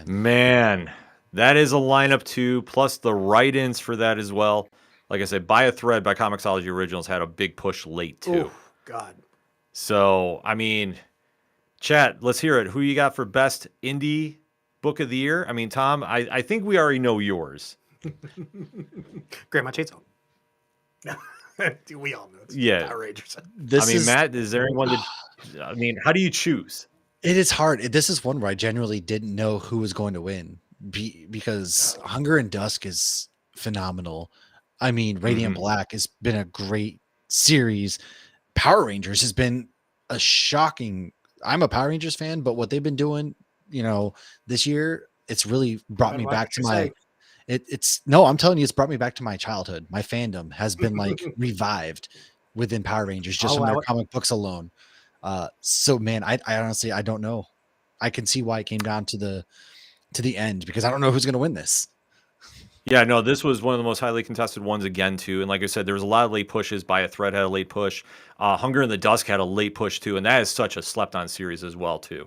Man, that is a lineup too, plus the write-ins for that as well. Like I said, Buy a Thread by Comixology Originals had a big push late too. Oh, God. So, I mean, chat, let's hear it. Who you got for best indie book of the year? I mean, Tom, I think we already know yours. Grandma Chainsaw. We all know it's Power Rangers. Matt, is there anyone that, I mean, how do you choose? It is hard. This is one where I genuinely didn't know who was going to win because Hunger and Dusk is phenomenal. I mean, Radiant Black has been a great series. Power Rangers has been a shocking. I'm a Power Rangers fan, but what they've been doing, this year, it's really brought me back to my. I'm telling you, it's brought me back to my childhood. My fandom has been like revived within Power Rangers just from their comic books alone. So man, I honestly, I don't know. I can see why it came down to the end because I don't know who's going to win this. Yeah, no, this was one of the most highly contested ones again too. And like I said, there was a lot of late pushes. Buy a Thread had a late push. Hunger in the Dusk had a late push too. And that is such a slept on series as well too.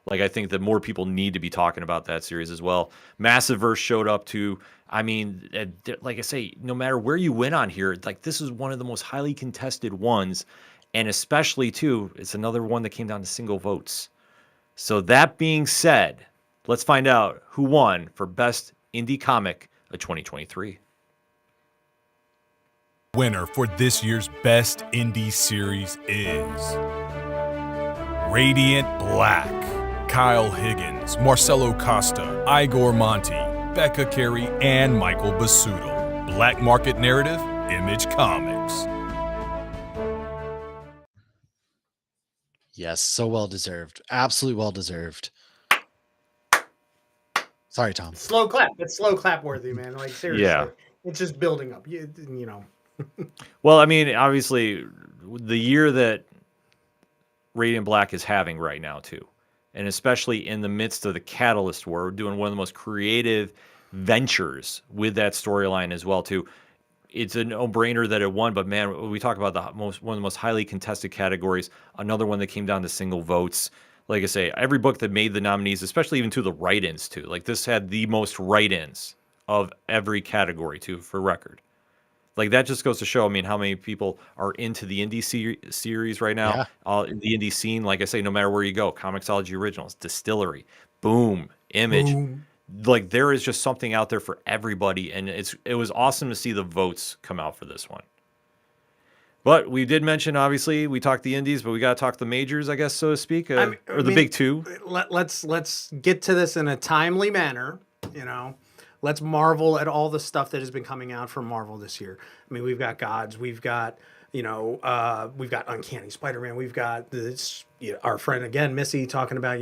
Like I think that more people need to be talking about that series as well. Massiveverse showed up too. I mean, like I say, no matter where you win on here, like this is one of the most highly contested ones. And especially, too, it's another one that came down to single votes. So that being said, let's find out who won for Best Indie Comic of 2023. Winner for this year's Best Indie Series is Radiant Black. Kyle Higgins, Marcelo Costa, Igor Monti, Becca Carey, and Michael Basuto. Black Market Narrative, Image Comics. Yes, so well deserved. Absolutely well deserved. Sorry, Tom. Slow clap. It's slow clap worthy, man. Like seriously. Yeah. It's just building up. You know. Well, I mean, obviously, the year that Radiant Black is having right now, too, and especially in the midst of the Catalyst War, we're doing one of the most creative ventures with that storyline as well, too. It's a no-brainer that it won, but man, we talk about one of the most highly contested categories. Another one that came down to single votes. Like I say, every book that made the nominees, especially even to the write-ins too. Like this had the most write-ins of every category too, for record. Like that just goes to show, I mean, how many people are into the indie series right now. In the indie scene, like I say, no matter where you go, Comixology Originals, Distillery, Boom, Image. Boom. Like there is just something out there for everybody, and it was awesome to see the votes come out for this one. But we did mention, obviously, we talked the indies, but we got to talk the majors, I guess, so to speak, or the big two. Let's get to this in a timely manner. Let's marvel at all the stuff that has been coming out from Marvel this year. I mean, we've got Gods, we've got we've got Uncanny Spider-Man, we've got this. Our friend again, Missy, talking about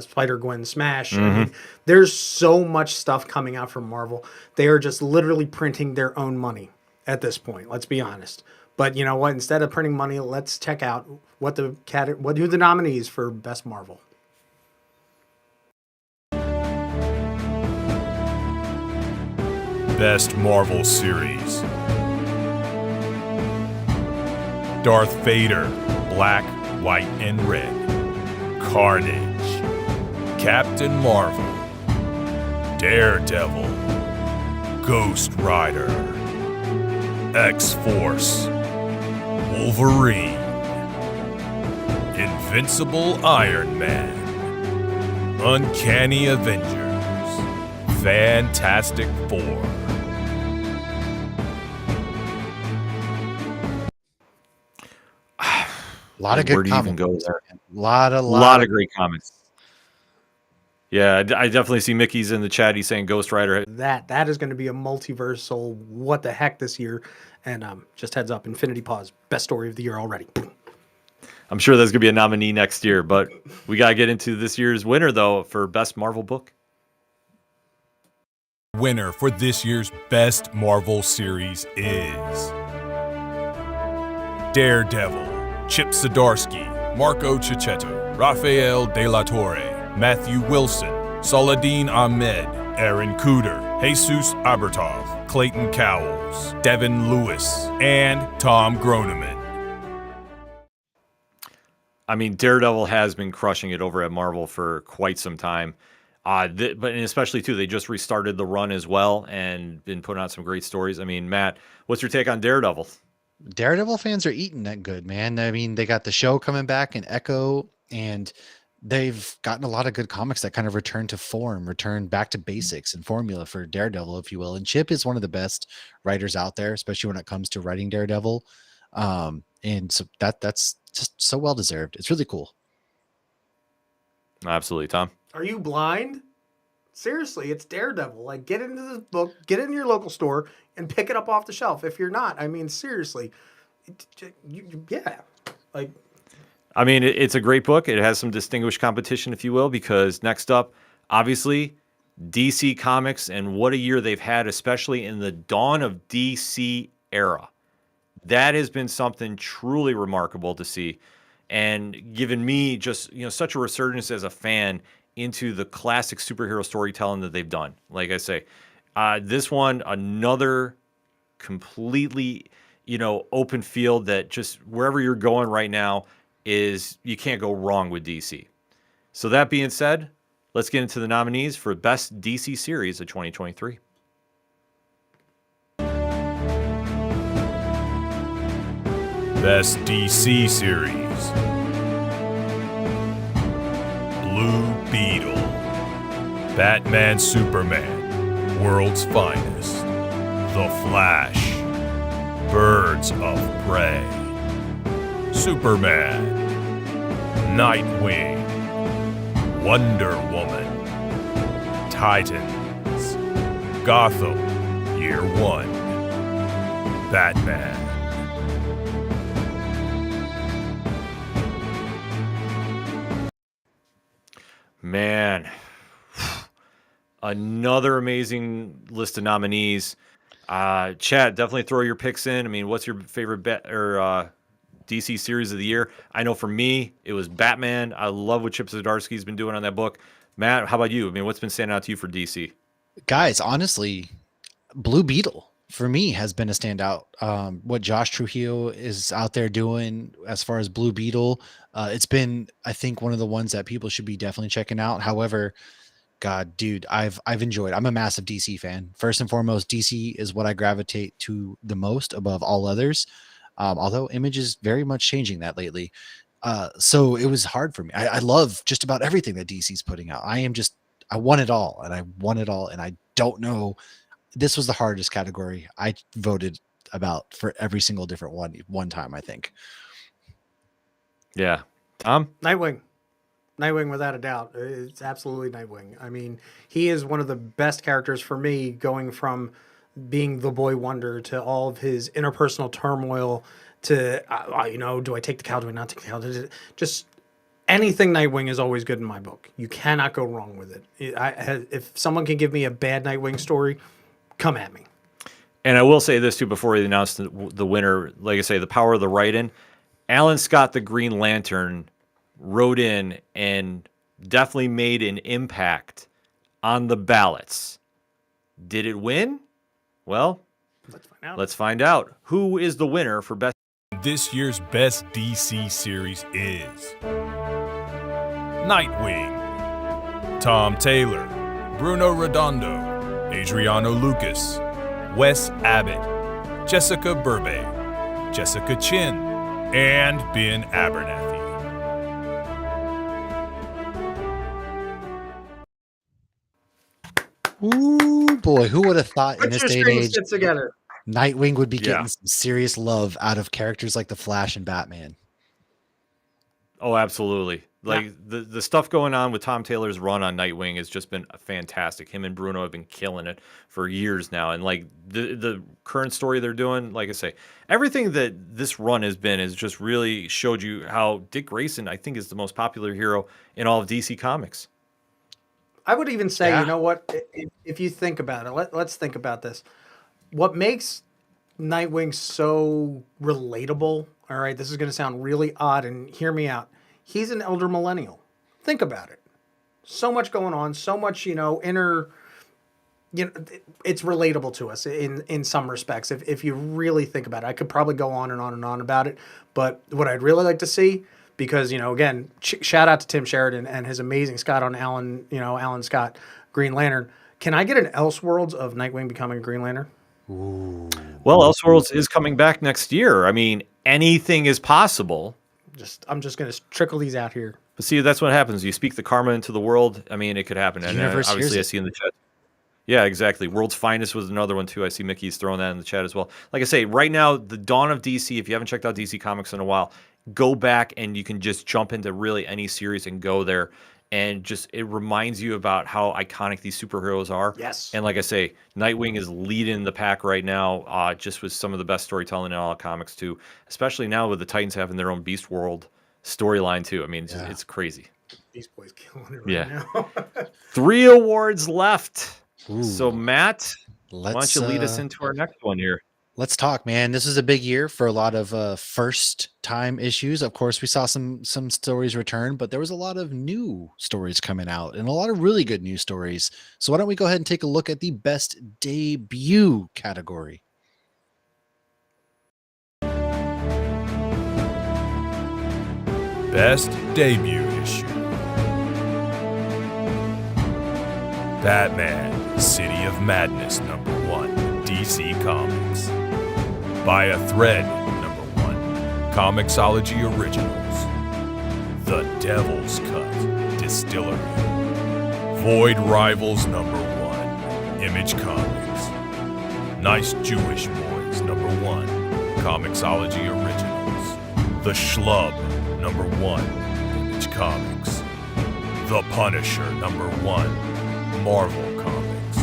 Spider-Gwen Smash. I mean, there's so much stuff coming out from Marvel. They are just literally printing their own money at this point. Let's be honest. But you know what? Instead of printing money, let's check out who the nominees for Best Marvel. Best Marvel Series. Darth Vader, Black, White, and Red. Carnage. Captain Marvel. Daredevil. Ghost Rider. X-Force. Wolverine. Invincible Iron Man. Uncanny Avengers. Fantastic Four. A lot of good Where do you even comments. go there? A lot of great comments. Yeah, I definitely see Mickey's in the chat. He's saying Ghost Rider. That is going to be a multiversal what the heck this year. And just heads up, Infinity Pause, best story of the year already. I'm sure there's going to be a nominee next year, but we got to get into this year's winner, though, for Best Marvel Book. Winner for this year's Best Marvel Series is Daredevil, Chip Zdarsky, Marco Cicchetto, Rafael De La Torre, Matthew Wilson, Saladin Ahmed, Aaron Cooter, Jesus Abertov, Clayton Cowles, Devin Lewis, and Tom Groneman. I mean, Daredevil has been crushing it over at Marvel for quite some time. But especially, too, they just restarted the run as well and been putting out some great stories. I mean, Matt, what's your take on Daredevil? Daredevil fans are eating that good, man. I mean, they got the show coming back in Echo, and they've gotten a lot of good comics that kind of return to form, return back to basics and formula for Daredevil, if you will. And Chip is one of the best writers out there, especially when it comes to writing Daredevil. And so that's just so well deserved. It's really cool. Absolutely, Tom. Are you blind? Seriously, it's Daredevil. Like, get into this book, get in your local store, and pick it up off the shelf. If you're not, I mean, seriously, yeah. Like, I mean, it's a great book. It has some distinguished competition, if you will, because next up, obviously, DC Comics, and what a year they've had, especially in the dawn of DC era. That has been something truly remarkable to see, and given me just such a resurgence as a fan into the classic superhero storytelling that they've done. Like I say, this one, another completely open field that just wherever you're going right now is you can't go wrong with DC. So that being said, let's get into the nominees for Best DC Series of 2023. Best DC Series. Blue Beetle, Batman Superman, World's Finest, The Flash, Birds of Prey, Superman, Nightwing, Wonder Woman, Titans, Gotham, Year One, Batman. Man, another amazing list of nominees. Chat, definitely throw your picks in. I mean, what's your favorite DC series of the year? I know for me, it was Batman. I love what Chip Zdarsky's been doing on that book. Matt, how about you? I mean, what's been standing out to you for DC? Guys, honestly, Blue Beetle for me has been a standout. What Josh Trujillo is out there doing as far as Blue Beetle, it's been, I think, one of the ones that people should be definitely checking out. However, God, dude, I've enjoyed. I'm a massive DC fan. First and foremost, DC is what I gravitate to the most above all others. Although Image is very much changing that lately. So it was hard for me. I love just about everything that DC's putting out. I want it all, and I want it all, and I don't know. This was the hardest category. I voted about for every single different one time, I think. Yeah. Tom? Nightwing. Nightwing, without a doubt. It's absolutely Nightwing. I mean, he is one of the best characters for me, going from being the boy wonder to all of his interpersonal turmoil to, do I take the cow? Do I not take the cow? Just anything Nightwing is always good in my book. You cannot go wrong with it. If someone can give me a bad Nightwing story, come at me. And I will say this too before we announce the winner. Like I say, the power of the write-in. Alan Scott, the Green Lantern, wrote in and definitely made an impact on the ballots. Did it win? Well, let's find out. Who is the winner for best? This year's best DC series is Nightwing. Tom Taylor, Bruno Redondo, Adriano Lucas, Wes Abbott, Jessica Burbank, Jessica Chin, and Ben Abernathy. Ooh, boy, who would have thought in this day and age together. Nightwing would be getting some serious love out of characters like the Flash and Batman? Oh, absolutely. Like the stuff going on with Tom Taylor's run on Nightwing has just been fantastic. Him and Bruno have been killing it for years now. And like the current story they're doing, like I say, everything that this run has been has just really showed you how Dick Grayson, I think, is the most popular hero in all of DC Comics. I would even say, you know what, if you think about it, let's think about this. What makes Nightwing so relatable, all right, this is going to sound really odd, and hear me out. He's an elder millennial. Think about it. So much going on, so much, inner, it's relatable to us in some respects. If you really think about it, I could probably go on and on and on about it. But what I'd really like to see, because, again, shout out to Tim Sheridan and his amazing Scott on Alan Scott, Green Lantern. Can I get an Elseworlds of Nightwing becoming a Green Lantern? Ooh. Well, Elseworlds is coming back next year. I mean, anything is possible. I'm just going to trickle these out here. But see, that's what happens. You speak the karma into the world. I mean, it could happen. And obviously, I see in the chat. Yeah, exactly. World's Finest was another one, too. I see Mickey's throwing that in the chat as well. Like I say, right now, the dawn of DC, if you haven't checked out DC Comics in a while, go back and you can just jump into really any series and go there. And just it reminds you about how iconic these superheroes are. Yes. And like I say, Nightwing is leading the pack right now, just with some of the best storytelling in all comics, too. Especially now with the Titans having their own Beast World storyline, too. I mean, it's crazy. Beast Boy's killing it right now. 3 awards left. Ooh. So, Matt, why don't you lead us into our next one here? Let's talk, man. This is a big year for a lot of first-time issues. Of course, we saw some stories return, but there was a lot of new stories coming out and a lot of really good news stories. So why don't we go ahead and take a look at the best debut category? Best debut issue. Batman, City of Madness, #1, DC Comics. By a Thread, #1, Comixology Originals. The Devil's Cut, Distillery. Void Rivals, #1, Image Comics. Nice Jewish Boys, #1, Comixology Originals. The Schlub, #1, Image Comics. The Punisher, #1, Marvel Comics.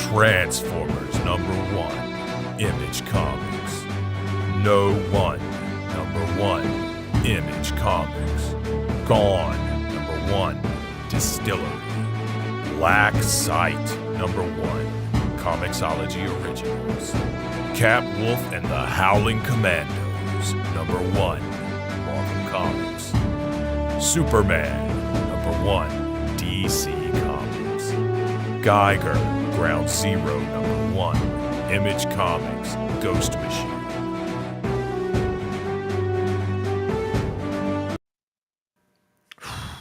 Transformers, #1, Image Comics. No One, #1, Image Comics. Gone, #1, Distillery. Black Sight, #1, Comixology Originals. Catwolf and the Howling Commandos, #1, Marvel Comics. Superman, #1, DC Comics. Geiger, Ground Zero, #1, Image Comics, Ghost Machine.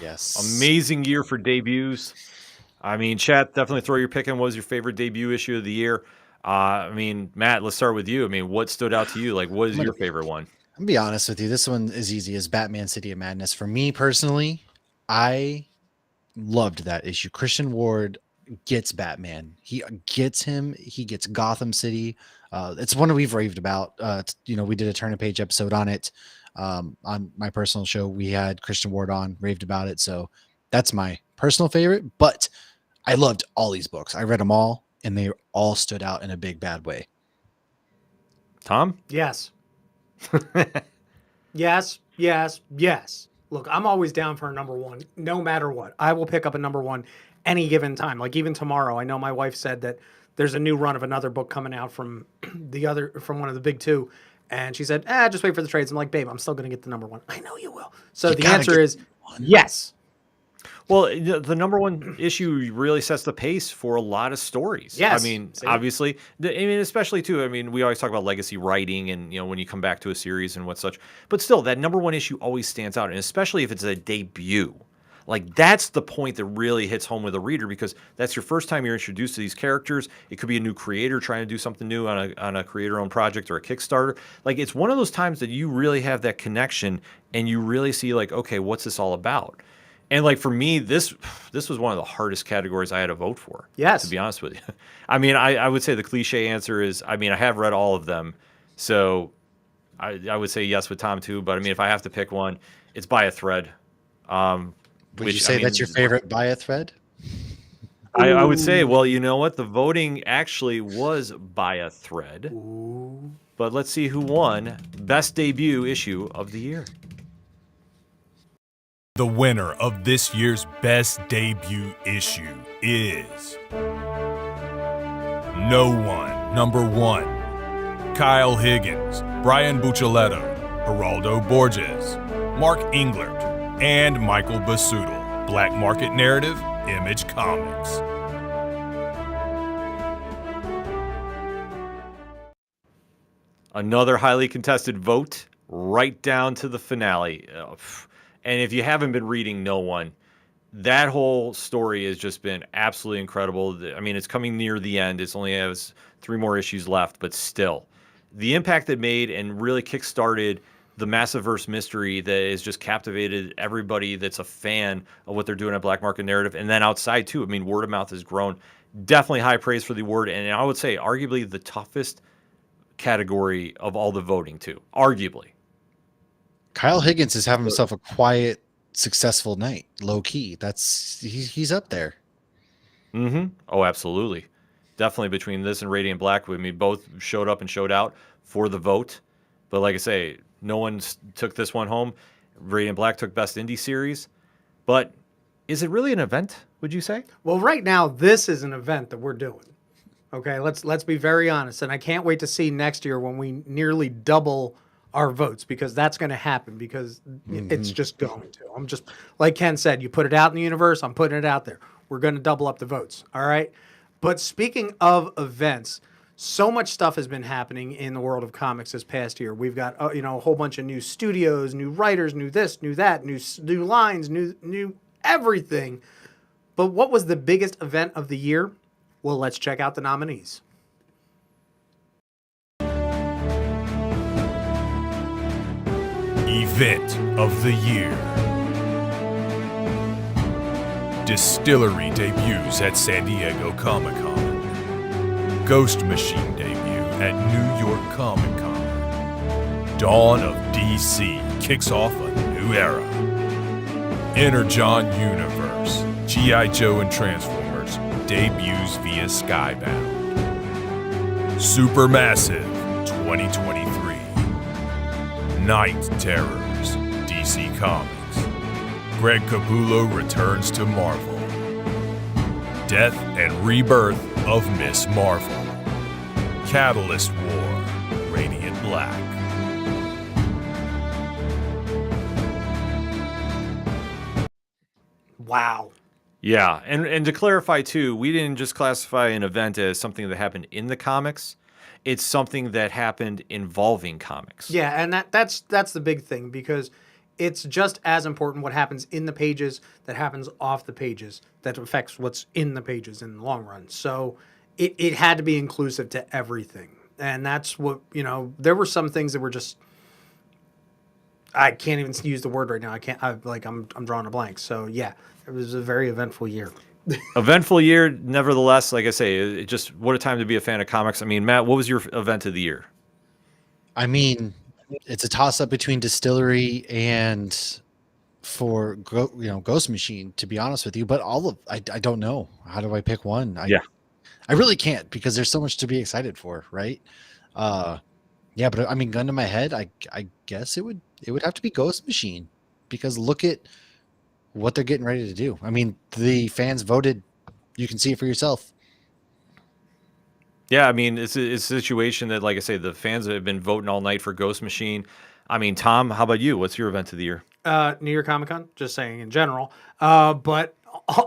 Yes. Amazing year for debuts. I mean, chat, definitely throw your pick in. What was your favorite debut issue of the year? I mean, Matt, let's start with you. I mean, what stood out to you? Like, what is your favorite one? I'm gonna be honest with you. This one is easy as Batman City of Madness. For me personally, I loved that issue. Christian Ward gets Batman. He gets him. He gets Gotham City. It's one we've raved about. We did a turn a page episode on it. On my personal show, we had Christian Ward on, raved about it. So that's my personal favorite. But I loved all these books. I read them all, and they all stood out in a big bad way. Tom? Yes. Yes. Look, I'm always down for a number one, no matter what. I will pick up a number one any given time. Like even tomorrow, I know my wife said that there's a new run of another book coming out from one of the big two. And she said, just wait for the trades. I'm like, babe, I'm still going to get the number one. I know you will. So the answer is yes. Well, the number one issue really sets the pace for a lot of stories. Yes. I mean, obviously, especially too, I mean, we always talk about legacy writing and, when you come back to a series and what such, but still that number one issue always stands out. And especially if it's a debut, like that's the point that really hits home with a reader, because that's your first time you're introduced to these characters. It could be a new creator trying to do something new on a creator-owned project or a Kickstarter. Like it's one of those times that you really have that connection and you really see like, okay, what's this all about? And like for me, this was one of the hardest categories I had to vote for. Yes. To be honest with you. I mean, I would say the cliche answer is, I mean, I have read all of them. So I would say yes with Tom too. But I mean, if I have to pick one, it's By a Thread. Would you say that's your favorite By a Thread? I would say, well, you know what? The voting actually was By a Thread. Ooh. But let's see who won Best Debut Issue of the Year. The winner of this year's Best Debut Issue is No One, number 1. Kyle Higgins, Brian Buccellato, Geraldo Borges, Mark Englert, and Michael Basuto. Black Market Narrative, Image Comics. Another highly contested vote, right down to the finale. And if you haven't been reading No One, that whole story has just been absolutely incredible. I mean, it's coming near the end. It's only has 3 more issues left, but still. The impact it made and really kickstarted the Massiverse mystery that has just captivated everybody that's a fan of what they're doing at Black Market Narrative. And then outside, too. I mean, word of mouth has grown. Definitely high praise for the word. And I would say arguably the toughest category of all the voting, too. Arguably. Kyle Higgins is having himself a quiet, successful night, low key. He's up there. Mm-hmm. Oh, absolutely. Definitely between this and Radiant Black, I mean, both showed up and showed out for the vote. But like I say, no one took this one home. Radiant Black took Best Indie Series. But is it really an event, would you say? Well, right now, this is an event that we're doing. Okay, let's be very honest. And I can't wait to see next year when we nearly double our votes, because that's going to happen, because it's just going to. I'm just, like Ken said, you put it out in the universe, I'm putting it out there. We're going to double up the votes, all right? But speaking of events, so much stuff has been happening in the world of comics this past year. We've got a whole bunch of new studios, new writers, new this, new that, new lines, new everything. But what was the biggest event of the year? Well, let's check out the nominees. Event of the Year. Distillery debuts at San Diego Comic-Con. Ghost Machine debut at New York Comic-Con. Dawn of DC kicks off a new era. Energon Universe, G.I. Joe and Transformers debuts via Skybound. Supermassive 2023. Night Terrors, DC Comics. Greg Capullo returns to Marvel. Death and Rebirth of Miss Marvel. Catalyst War, Radiant Black. Wow. Yeah, and to clarify too, we didn't just classify an event as something that happened in the comics. It's something that happened involving comics. Yeah, and that's the big thing, because it's just as important what happens in the pages that happens off the pages that affects what's in the pages in the long run. So it had to be inclusive to everything. And that's what, there were some things that were just, I can't even use the word right now. I'm drawing a blank. So yeah, it was a very eventful year. Eventful year, nevertheless. Like I say, it just what a time to be a fan of comics. I mean, Matt, what was your event of the year? I mean, it's a toss up between Distillery and Ghost Machine, to be honest with you. But I don't know. How do I pick one? I really can't, because there's so much to be excited for, right? Yeah, but I mean, gun to my head, I guess it would have to be Ghost Machine, because look at what they're getting ready to do. I mean, the fans voted. You can see it for yourself. Yeah, I mean, it's a situation that, like I say, the fans have been voting all night for Ghost Machine. I mean, Tom, how about you? What's your event of the year? New York Comic Con, just saying in general. But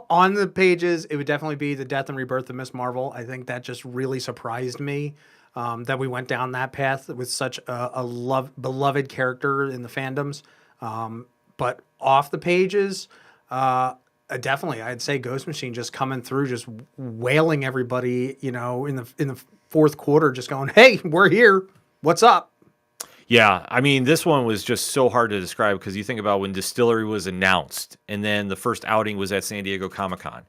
on the pages, it would definitely be the death and rebirth of Miss Marvel. I think that just really surprised me, that we went down that path with such a beloved character in the fandoms. But off the pages, definitely, I'd say Ghost Machine just coming through, just wailing everybody, in the fourth quarter, just going, "Hey, we're here. What's up?" Yeah, I mean, this one was just so hard to describe, because you think about when Distillery was announced, and then the first outing was at San Diego Comic-Con,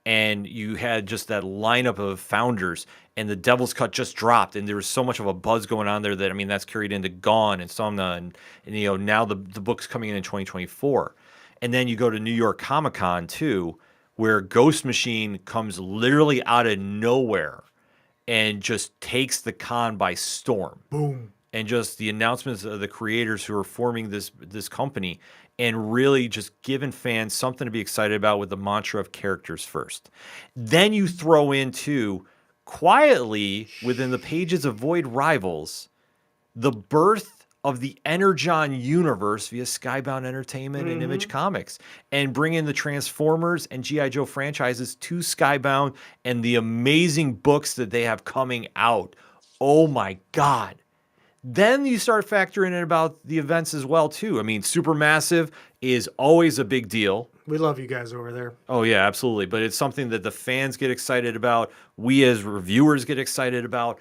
and you had just that lineup of founders, and the Devil's Cut just dropped, and there was so much of a buzz going on there that, I mean, that's carried into Gone and Somna, and now the book's coming in 2024. And then you go to New York Comic-Con too, where Ghost Machine comes literally out of nowhere and just takes the con by storm. Boom. And just the announcements of the creators who are forming this company, and really just giving fans something to be excited about with the mantra of characters first. Then you throw into, quietly within the pages of Void Rivals, the birth of the Energon universe via Skybound Entertainment and Image Comics, and bring in the Transformers and G.I. Joe franchises to Skybound, and the amazing books that they have coming out. Oh my God. Then you start factoring in about the events as well too. I mean, Supermassive is always a big deal. We love you guys over there. Oh yeah, absolutely. But it's something that the fans get excited about. We as reviewers get excited about.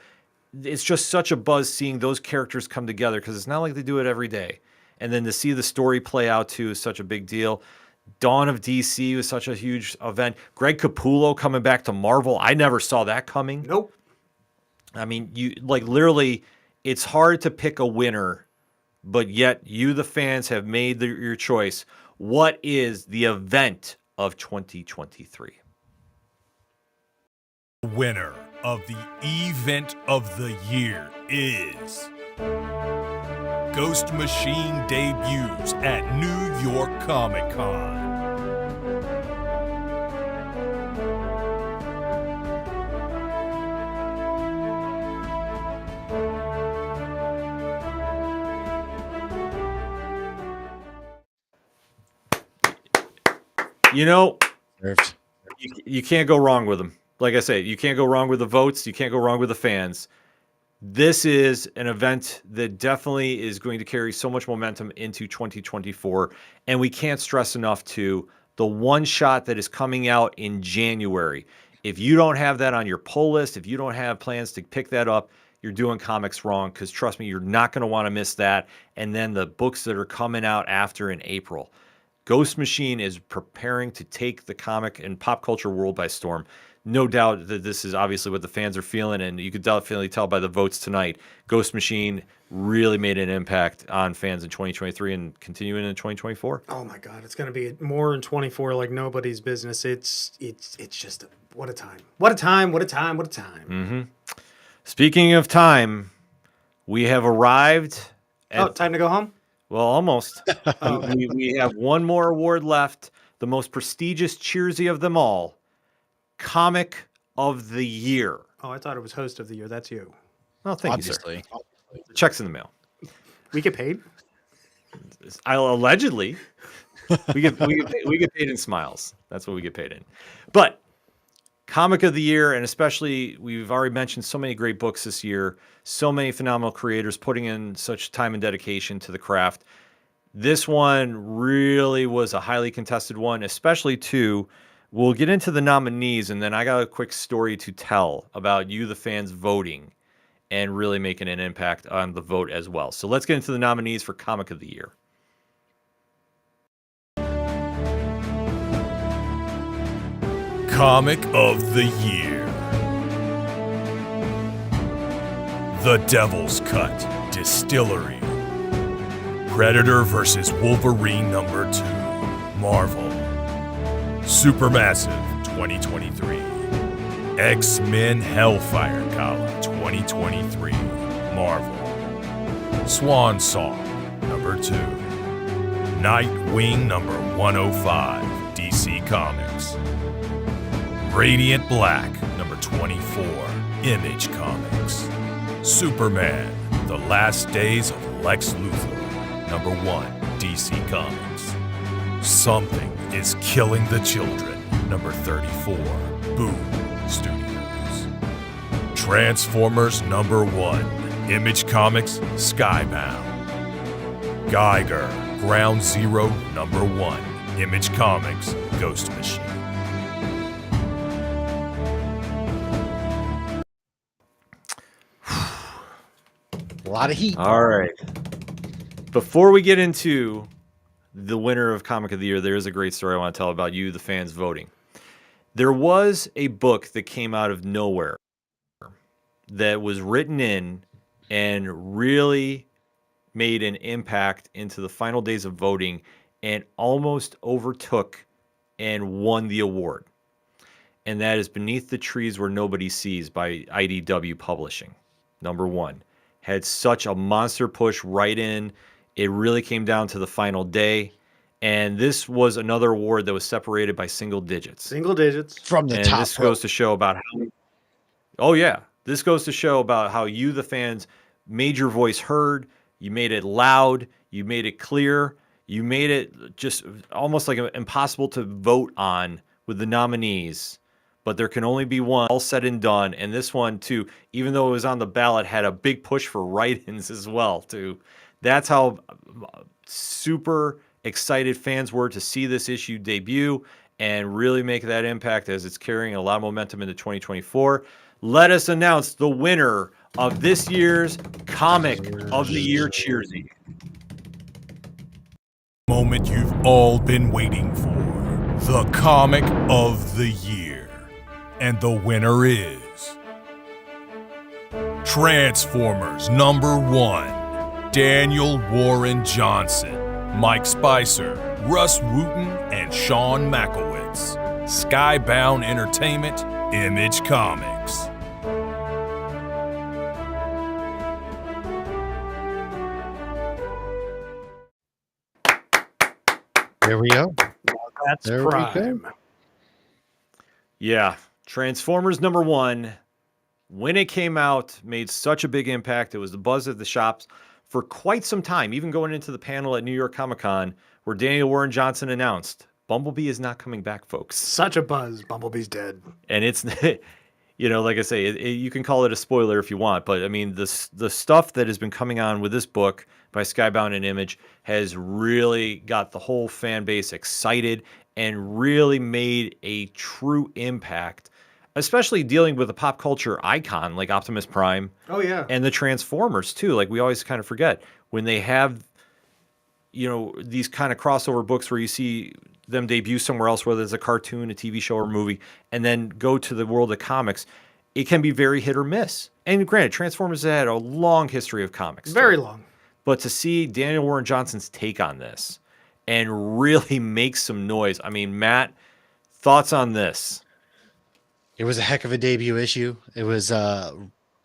It's just such a buzz seeing those characters come together, because it's not like they do it every day. And then to see the story play out too is such a big deal. Dawn of DC was such a huge event. Greg Capullo coming back to Marvel. I never saw that coming. Nope. I mean, literally, it's hard to pick a winner, but yet you, the fans, have made your choice. What is the event of 2023? Winner of the event of the year is Ghost Machine debuts at New York Comic Con. You can't go wrong with them. Like I say, you can't go wrong with the votes. You can't go wrong with the fans. This is an event that definitely is going to carry so much momentum into 2024. And we can't stress enough to the one shot that is coming out in January. If you don't have that on your pull list, if you don't have plans to pick that up, you're doing comics wrong, because trust me, you're not going to want to miss that. And then the books that are coming out after in April. Ghost Machine is preparing to take the comic and pop culture world by storm. No doubt that this is obviously what the fans are feeling, and you could definitely tell by the votes tonight. Ghost Machine really made an impact on fans in 2023 and continuing in 2024. Oh my God, it's going to be more in 24 like nobody's business. It's just what a time. What a time, what a time, what a time. Mm-hmm. Speaking of time, we have arrived at... time to go home? Well, almost. We have one more award left, the most prestigious Cheersy of them all, Comic of the Year. Oh, I thought it was Host of the Year. That's you. Oh, thank Obviously. you, sir. The check's in the mail. We get paid? Allegedly. We get paid in smiles. That's what we get paid in. But Comic of the Year, and especially, we've already mentioned so many great books this year, so many phenomenal creators putting in such time and dedication to the craft. This one really was a highly contested one, especially too. We'll get into the nominees, and then I got a quick story to tell about you, the fans, voting and really making an impact on the vote as well. So let's get into the nominees for Comic of the Year. Comic of the Year. The Devil's Cut Distillery. Predator vs. Wolverine #2. Marvel. Supermassive 2023. X-Men Hellfire Gala 2023. Marvel. Swan Song #2. Nightwing #105. DC Comics. Radiant Black #24. Image Comics. Superman, The Last Days of Lex Luthor #1. DC Comics. Something is Killing the Children #34. Boom Studios. Transformers #1. Image Comics. Skybound. Geiger, Ground Zero #1. Image Comics. Ghost Machine. A lot of heat. All right. Before we get into the winner of Comic of the Year, there is a great story I want to tell about you, the fans, voting. There was a book that came out of nowhere that was written in and really made an impact into the final days of voting and almost overtook and won the award. And that is Beneath the Trees Where Nobody Sees by IDW Publishing. #1. Had such a monster push right in. It really came down to the final day. And this was another award that was separated by single digits. Single digits. From the And top. this goes to show about how... Oh, yeah. This goes to show about how you, the fans, made your voice heard. You made it loud. You made it clear. You made it just almost like impossible to vote on with the nominees. But there can only be one, all said and done. And this one, too, even though it was on the ballot, had a big push for write-ins as well, too. That's how super excited fans were to see this issue debut and really make that impact as it's carrying a lot of momentum into 2024. Let us announce the winner of this year's Comic of the Year Cheersy. Moment you've all been waiting for. The Comic of the Year. And the winner is Transformers #1. Daniel Warren Johnson, Mike Spicer, Russ Wooten, and Sean Makowitz. Skybound Entertainment, Image Comics. There we go. That's There we prime. go. Yeah, Transformers #1, when it came out, made such a big impact. It was the buzz at the shops for quite some time, even going into the panel at New York Comic Con where Daniel Warren Johnson announced Bumblebee is not coming back, folks. Such a buzz. Bumblebee's dead. And it's, you know, like I say, you can call it a spoiler if you want, but I mean, the stuff that has been coming on with this book by Skybound and Image has really got the whole fan base excited and really made a true impact, especially dealing with a pop culture icon like Optimus Prime. Oh, yeah. And the Transformers, too. Like, we always kind of forget when they have, you know, these kind of crossover books where you see them debut somewhere else, whether it's a cartoon, a TV show, or movie, and then go to the world of comics, it can be very hit or miss. And granted, Transformers had a long history of comics. Very long. But to see Daniel Warren Johnson's take on this and really make some noise. I mean, Matt, thoughts on this? It was a heck of a debut issue. It was a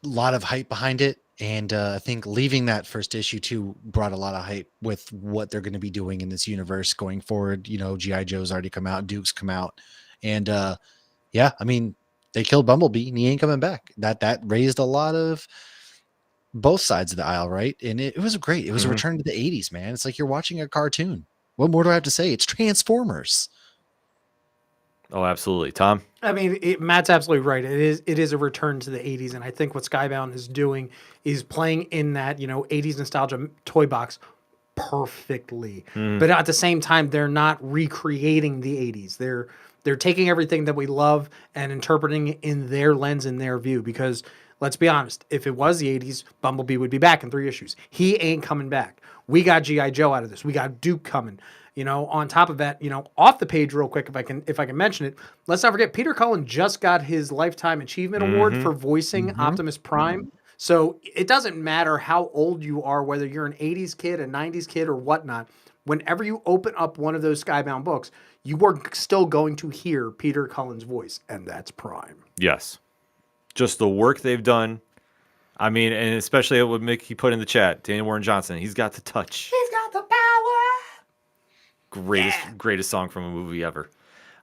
lot of hype behind it. And I think leaving that first issue too brought a lot of hype with what they're going to be doing in this universe going forward. You know, G.I. Joe's already come out, Duke's come out. And yeah, I mean, they killed Bumblebee and he ain't coming back. That raised a lot of both sides of the aisle, right? And it was great. It was a return to the 80s, man. It's like you're watching a cartoon. What more do I have to say? It's Transformers. Oh, absolutely. Tom? I mean, Matt's absolutely right. It is a return to the 80s, and I think what Skybound is doing is playing in that, you know, 80s nostalgia toy box perfectly. But at the same time, they're not recreating the 80s. They're taking everything that we love and interpreting it in their lens, in their view, because let's be honest, if it was the 80s, Bumblebee would be back in 3 issues. He ain't coming back. We got G.I. Joe out of this. We got Duke coming. On top of that, off the page real quick, if I can mention it, let's not forget Peter Cullen just got his Lifetime Achievement Award for voicing Optimus Prime. So it doesn't matter how old you are, whether you're an 80s kid, a 90s kid, or whatnot. Whenever you open up one of those Skybound books, you are still going to hear Peter Cullen's voice, and that's Prime. Yes. Just the work they've done. I mean, and especially what Mickey put in the chat, Daniel Warren Johnson, he's got the touch. He's got the power. Greatest song from a movie ever.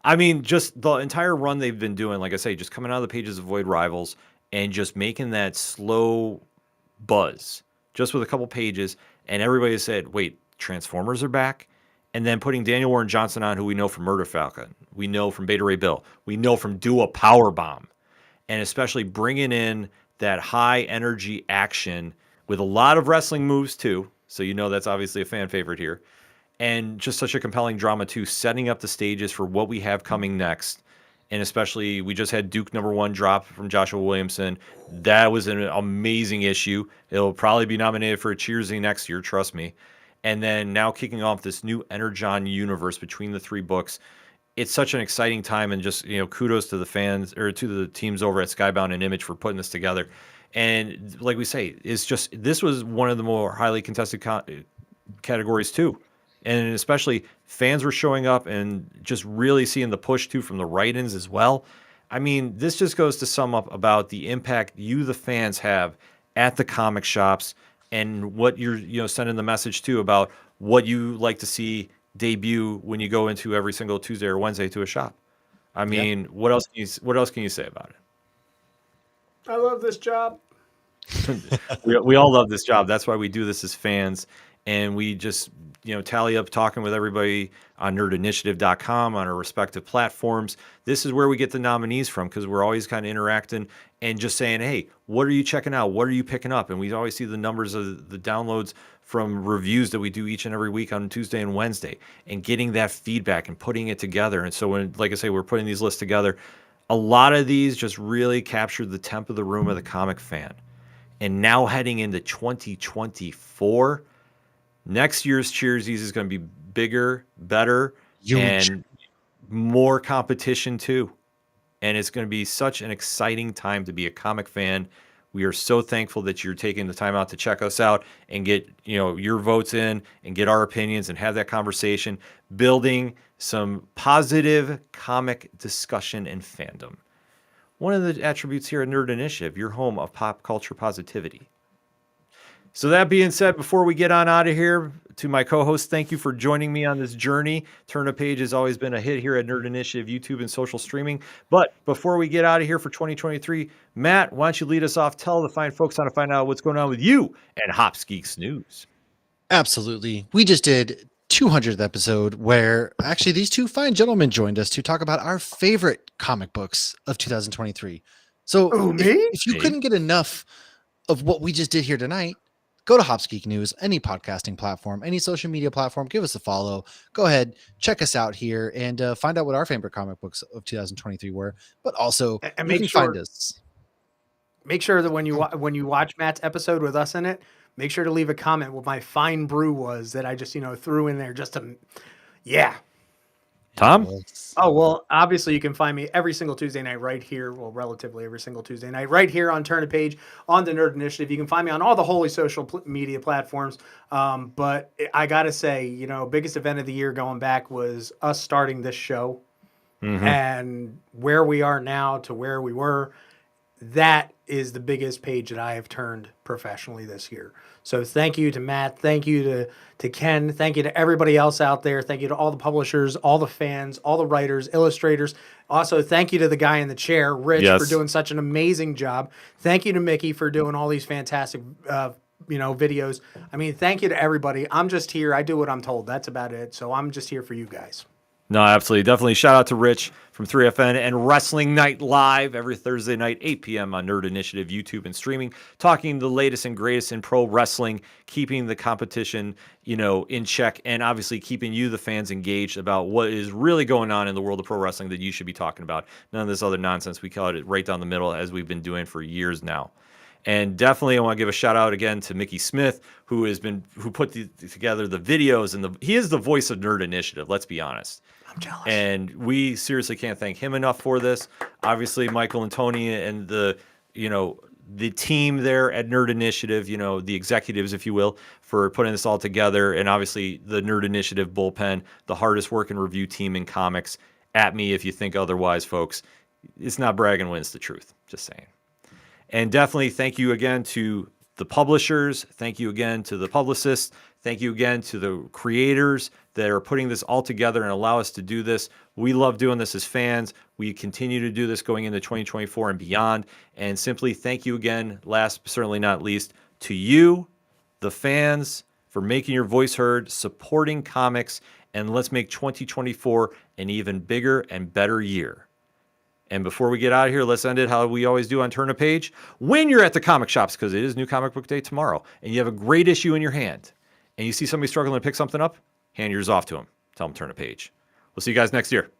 I mean, just the entire run they've been doing, like I say, just coming out of the pages of Void Rivals and just making that slow buzz just with a couple pages. And everybody said, wait, Transformers are back? And then putting Daniel Warren Johnson on, who we know from Murder Falcon, we know from Beta Ray Bill, we know from Do a Power Bomb, and especially bringing in that high energy action with a lot of wrestling moves too. So that's obviously a fan favorite here. And just such a compelling drama too, setting up the stages for what we have coming next. And especially, we just had Duke #1 drop from Joshua Williamson. That was an amazing issue. It'll probably be nominated for a Cheersies next year, trust me. And then now kicking off this new Energon universe between the 3 books. It's such an exciting time, and just kudos to the fans or to the teams over at Skybound and Image for putting this together. And like we say, this was one of the more highly contested categories too, and especially fans were showing up and just really seeing the push too from the write-ins as well. I mean, this just goes to sum up about the impact you, the fans, have at the comic shops, and what you're sending the message to about what you like to see debut when you go into every single Tuesday or Wednesday to a shop. I mean, what else can you say about it? I love this job. we all love this job. That's why we do this as fans, and we just tally up talking with everybody on nerdinitiative.com on our respective platforms. This is where we get the nominees from, because we're always kind of interacting and just saying, hey, what are you checking out? What are you picking up? And we always see the numbers of the downloads from reviews that we do each and every week on Tuesday and Wednesday, and getting that feedback and putting it together. And so when, like I say, we're putting these lists together, a lot of these just really captured the temp of the room of the comic fan. And now heading into 2024, next year's Cheersies is going to be bigger, better, and more competition too. And it's going to be such an exciting time to be a comic fan. We are so thankful that you're taking the time out to check us out and get your votes in and get our opinions and have that conversation, building some positive comic discussion and fandom. One of the attributes here at Nerd Initiative, your home of pop culture positivity. So that being said, before we get on out of here, to my co-host, thank you for joining me on this journey. Turn a Page has always been a hit here at Nerd Initiative, YouTube, and social streaming. But before we get out of here for 2023, Matt, why don't you lead us off? Tell the fine folks how to find out what's going on with you and Hops Geeks News. Absolutely. We just did 200th episode where actually these two fine gentlemen joined us to talk about our favorite comic books of 2023. So if you couldn't get enough of what we just did here tonight, go to Hops Geek News, any podcasting platform, any social media platform, give us a follow. Go ahead, check us out here, and find out what our favorite comic books of 2023 were. But also, and you can find us. Make sure that when you watch Matt's episode with us in it, make sure to leave a comment what my fine brew was that I just threw in there just to, yeah. Tom? Oh, well, obviously you can find me every single Tuesday night right here. Well, relatively every single Tuesday night right here on Turn a Page on the Nerd Initiative. You can find me on all the holy social media platforms. But I got to say, biggest event of the year going back was us starting this show, and where we are now to where we were. That is the biggest page that I have turned professionally this year. So thank you to Matt. Thank you to Ken. Thank you to everybody else out there. Thank you to all the publishers, all the fans, all the writers, illustrators. Also, thank you to the guy in the chair, Rich, for doing such an amazing job. Thank you to Mickey for doing all these fantastic videos. I mean, thank you to everybody. I'm just here. I do what I'm told. That's about it. So I'm just here for you guys. No, absolutely. Definitely shout out to Rich from 3FN and Wrestling Night Live every Thursday night, 8 p.m. on Nerd Initiative, YouTube, and streaming, talking the latest and greatest in pro wrestling, keeping the competition, in check, and obviously keeping you, the fans, engaged about what is really going on in the world of pro wrestling that you should be talking about. None of this other nonsense. We call it right down the middle, as we've been doing for years now. And definitely, I want to give a shout out again to Mickey Smith, who put together the videos, and he is the voice of Nerd Initiative. Let's be honest. I'm jealous. And we seriously can't thank him enough for this. Obviously, Michael and Tony and the team there at Nerd Initiative, the executives, if you will, for putting this all together. And obviously, the Nerd Initiative Bullpen, the hardest working review team in comics. At me if you think otherwise, folks. It's not bragging when it's the truth. Just saying. And definitely thank you again to the publishers. Thank you again to the publicists. Thank you again to the creators that are putting this all together and allow us to do this. We love doing this as fans. We continue to do this going into 2024 and beyond. And simply thank you again, last but certainly not least, to you, the fans, for making your voice heard, supporting comics, and let's make 2024 an even bigger and better year. And before we get out of here, let's end it how we always do on Turn a Page. When you're at the comic shops, because it is New Comic Book Day tomorrow, and you have a great issue in your hand, and you see somebody struggling to pick something up, hand yours off to them. Tell them turn a page. We'll see you guys next year.